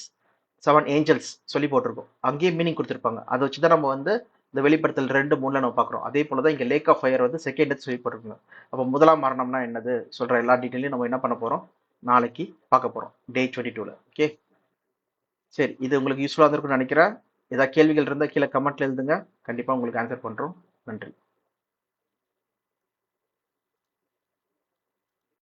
7 ஏஞ்சல்ஸ் சொல்லி போட்டிருக்கோம். அங்கேயே மீனிங் கொடுத்துருப்பாங்க. அதை வச்சுதான் நம்ம வந்து இந்த வெளிப்படுத்தல் 2:3 நம்ம பார்க்குறோம். அதே போலதான் இங்க லேக் ஆஃப் ஃபயர் வந்து செகண்ட் டெத் சொல்லி போட்டிருக்காங்க. அப்போ முதலாம் மரணம்னா என்னது சொல்ற எல்லா டீட்டெயிலையும் நம்ம என்ன பண்ண போறோம், நாளைக்கு பார்க்க போறோம் டே 22ல. ஓகே, சரி, இது உங்களுக்கு யூஸ்ஃபுல்லாக இருக்கும்னு நினைக்கிறேன். ஏதாவது கேள்விகள் இருந்தால் கீழே கமெண்ட்ல எழுதுங்க. கண்டிப்பாக உங்களுக்கு ஆன்சர் பண்றோம். நன்றி.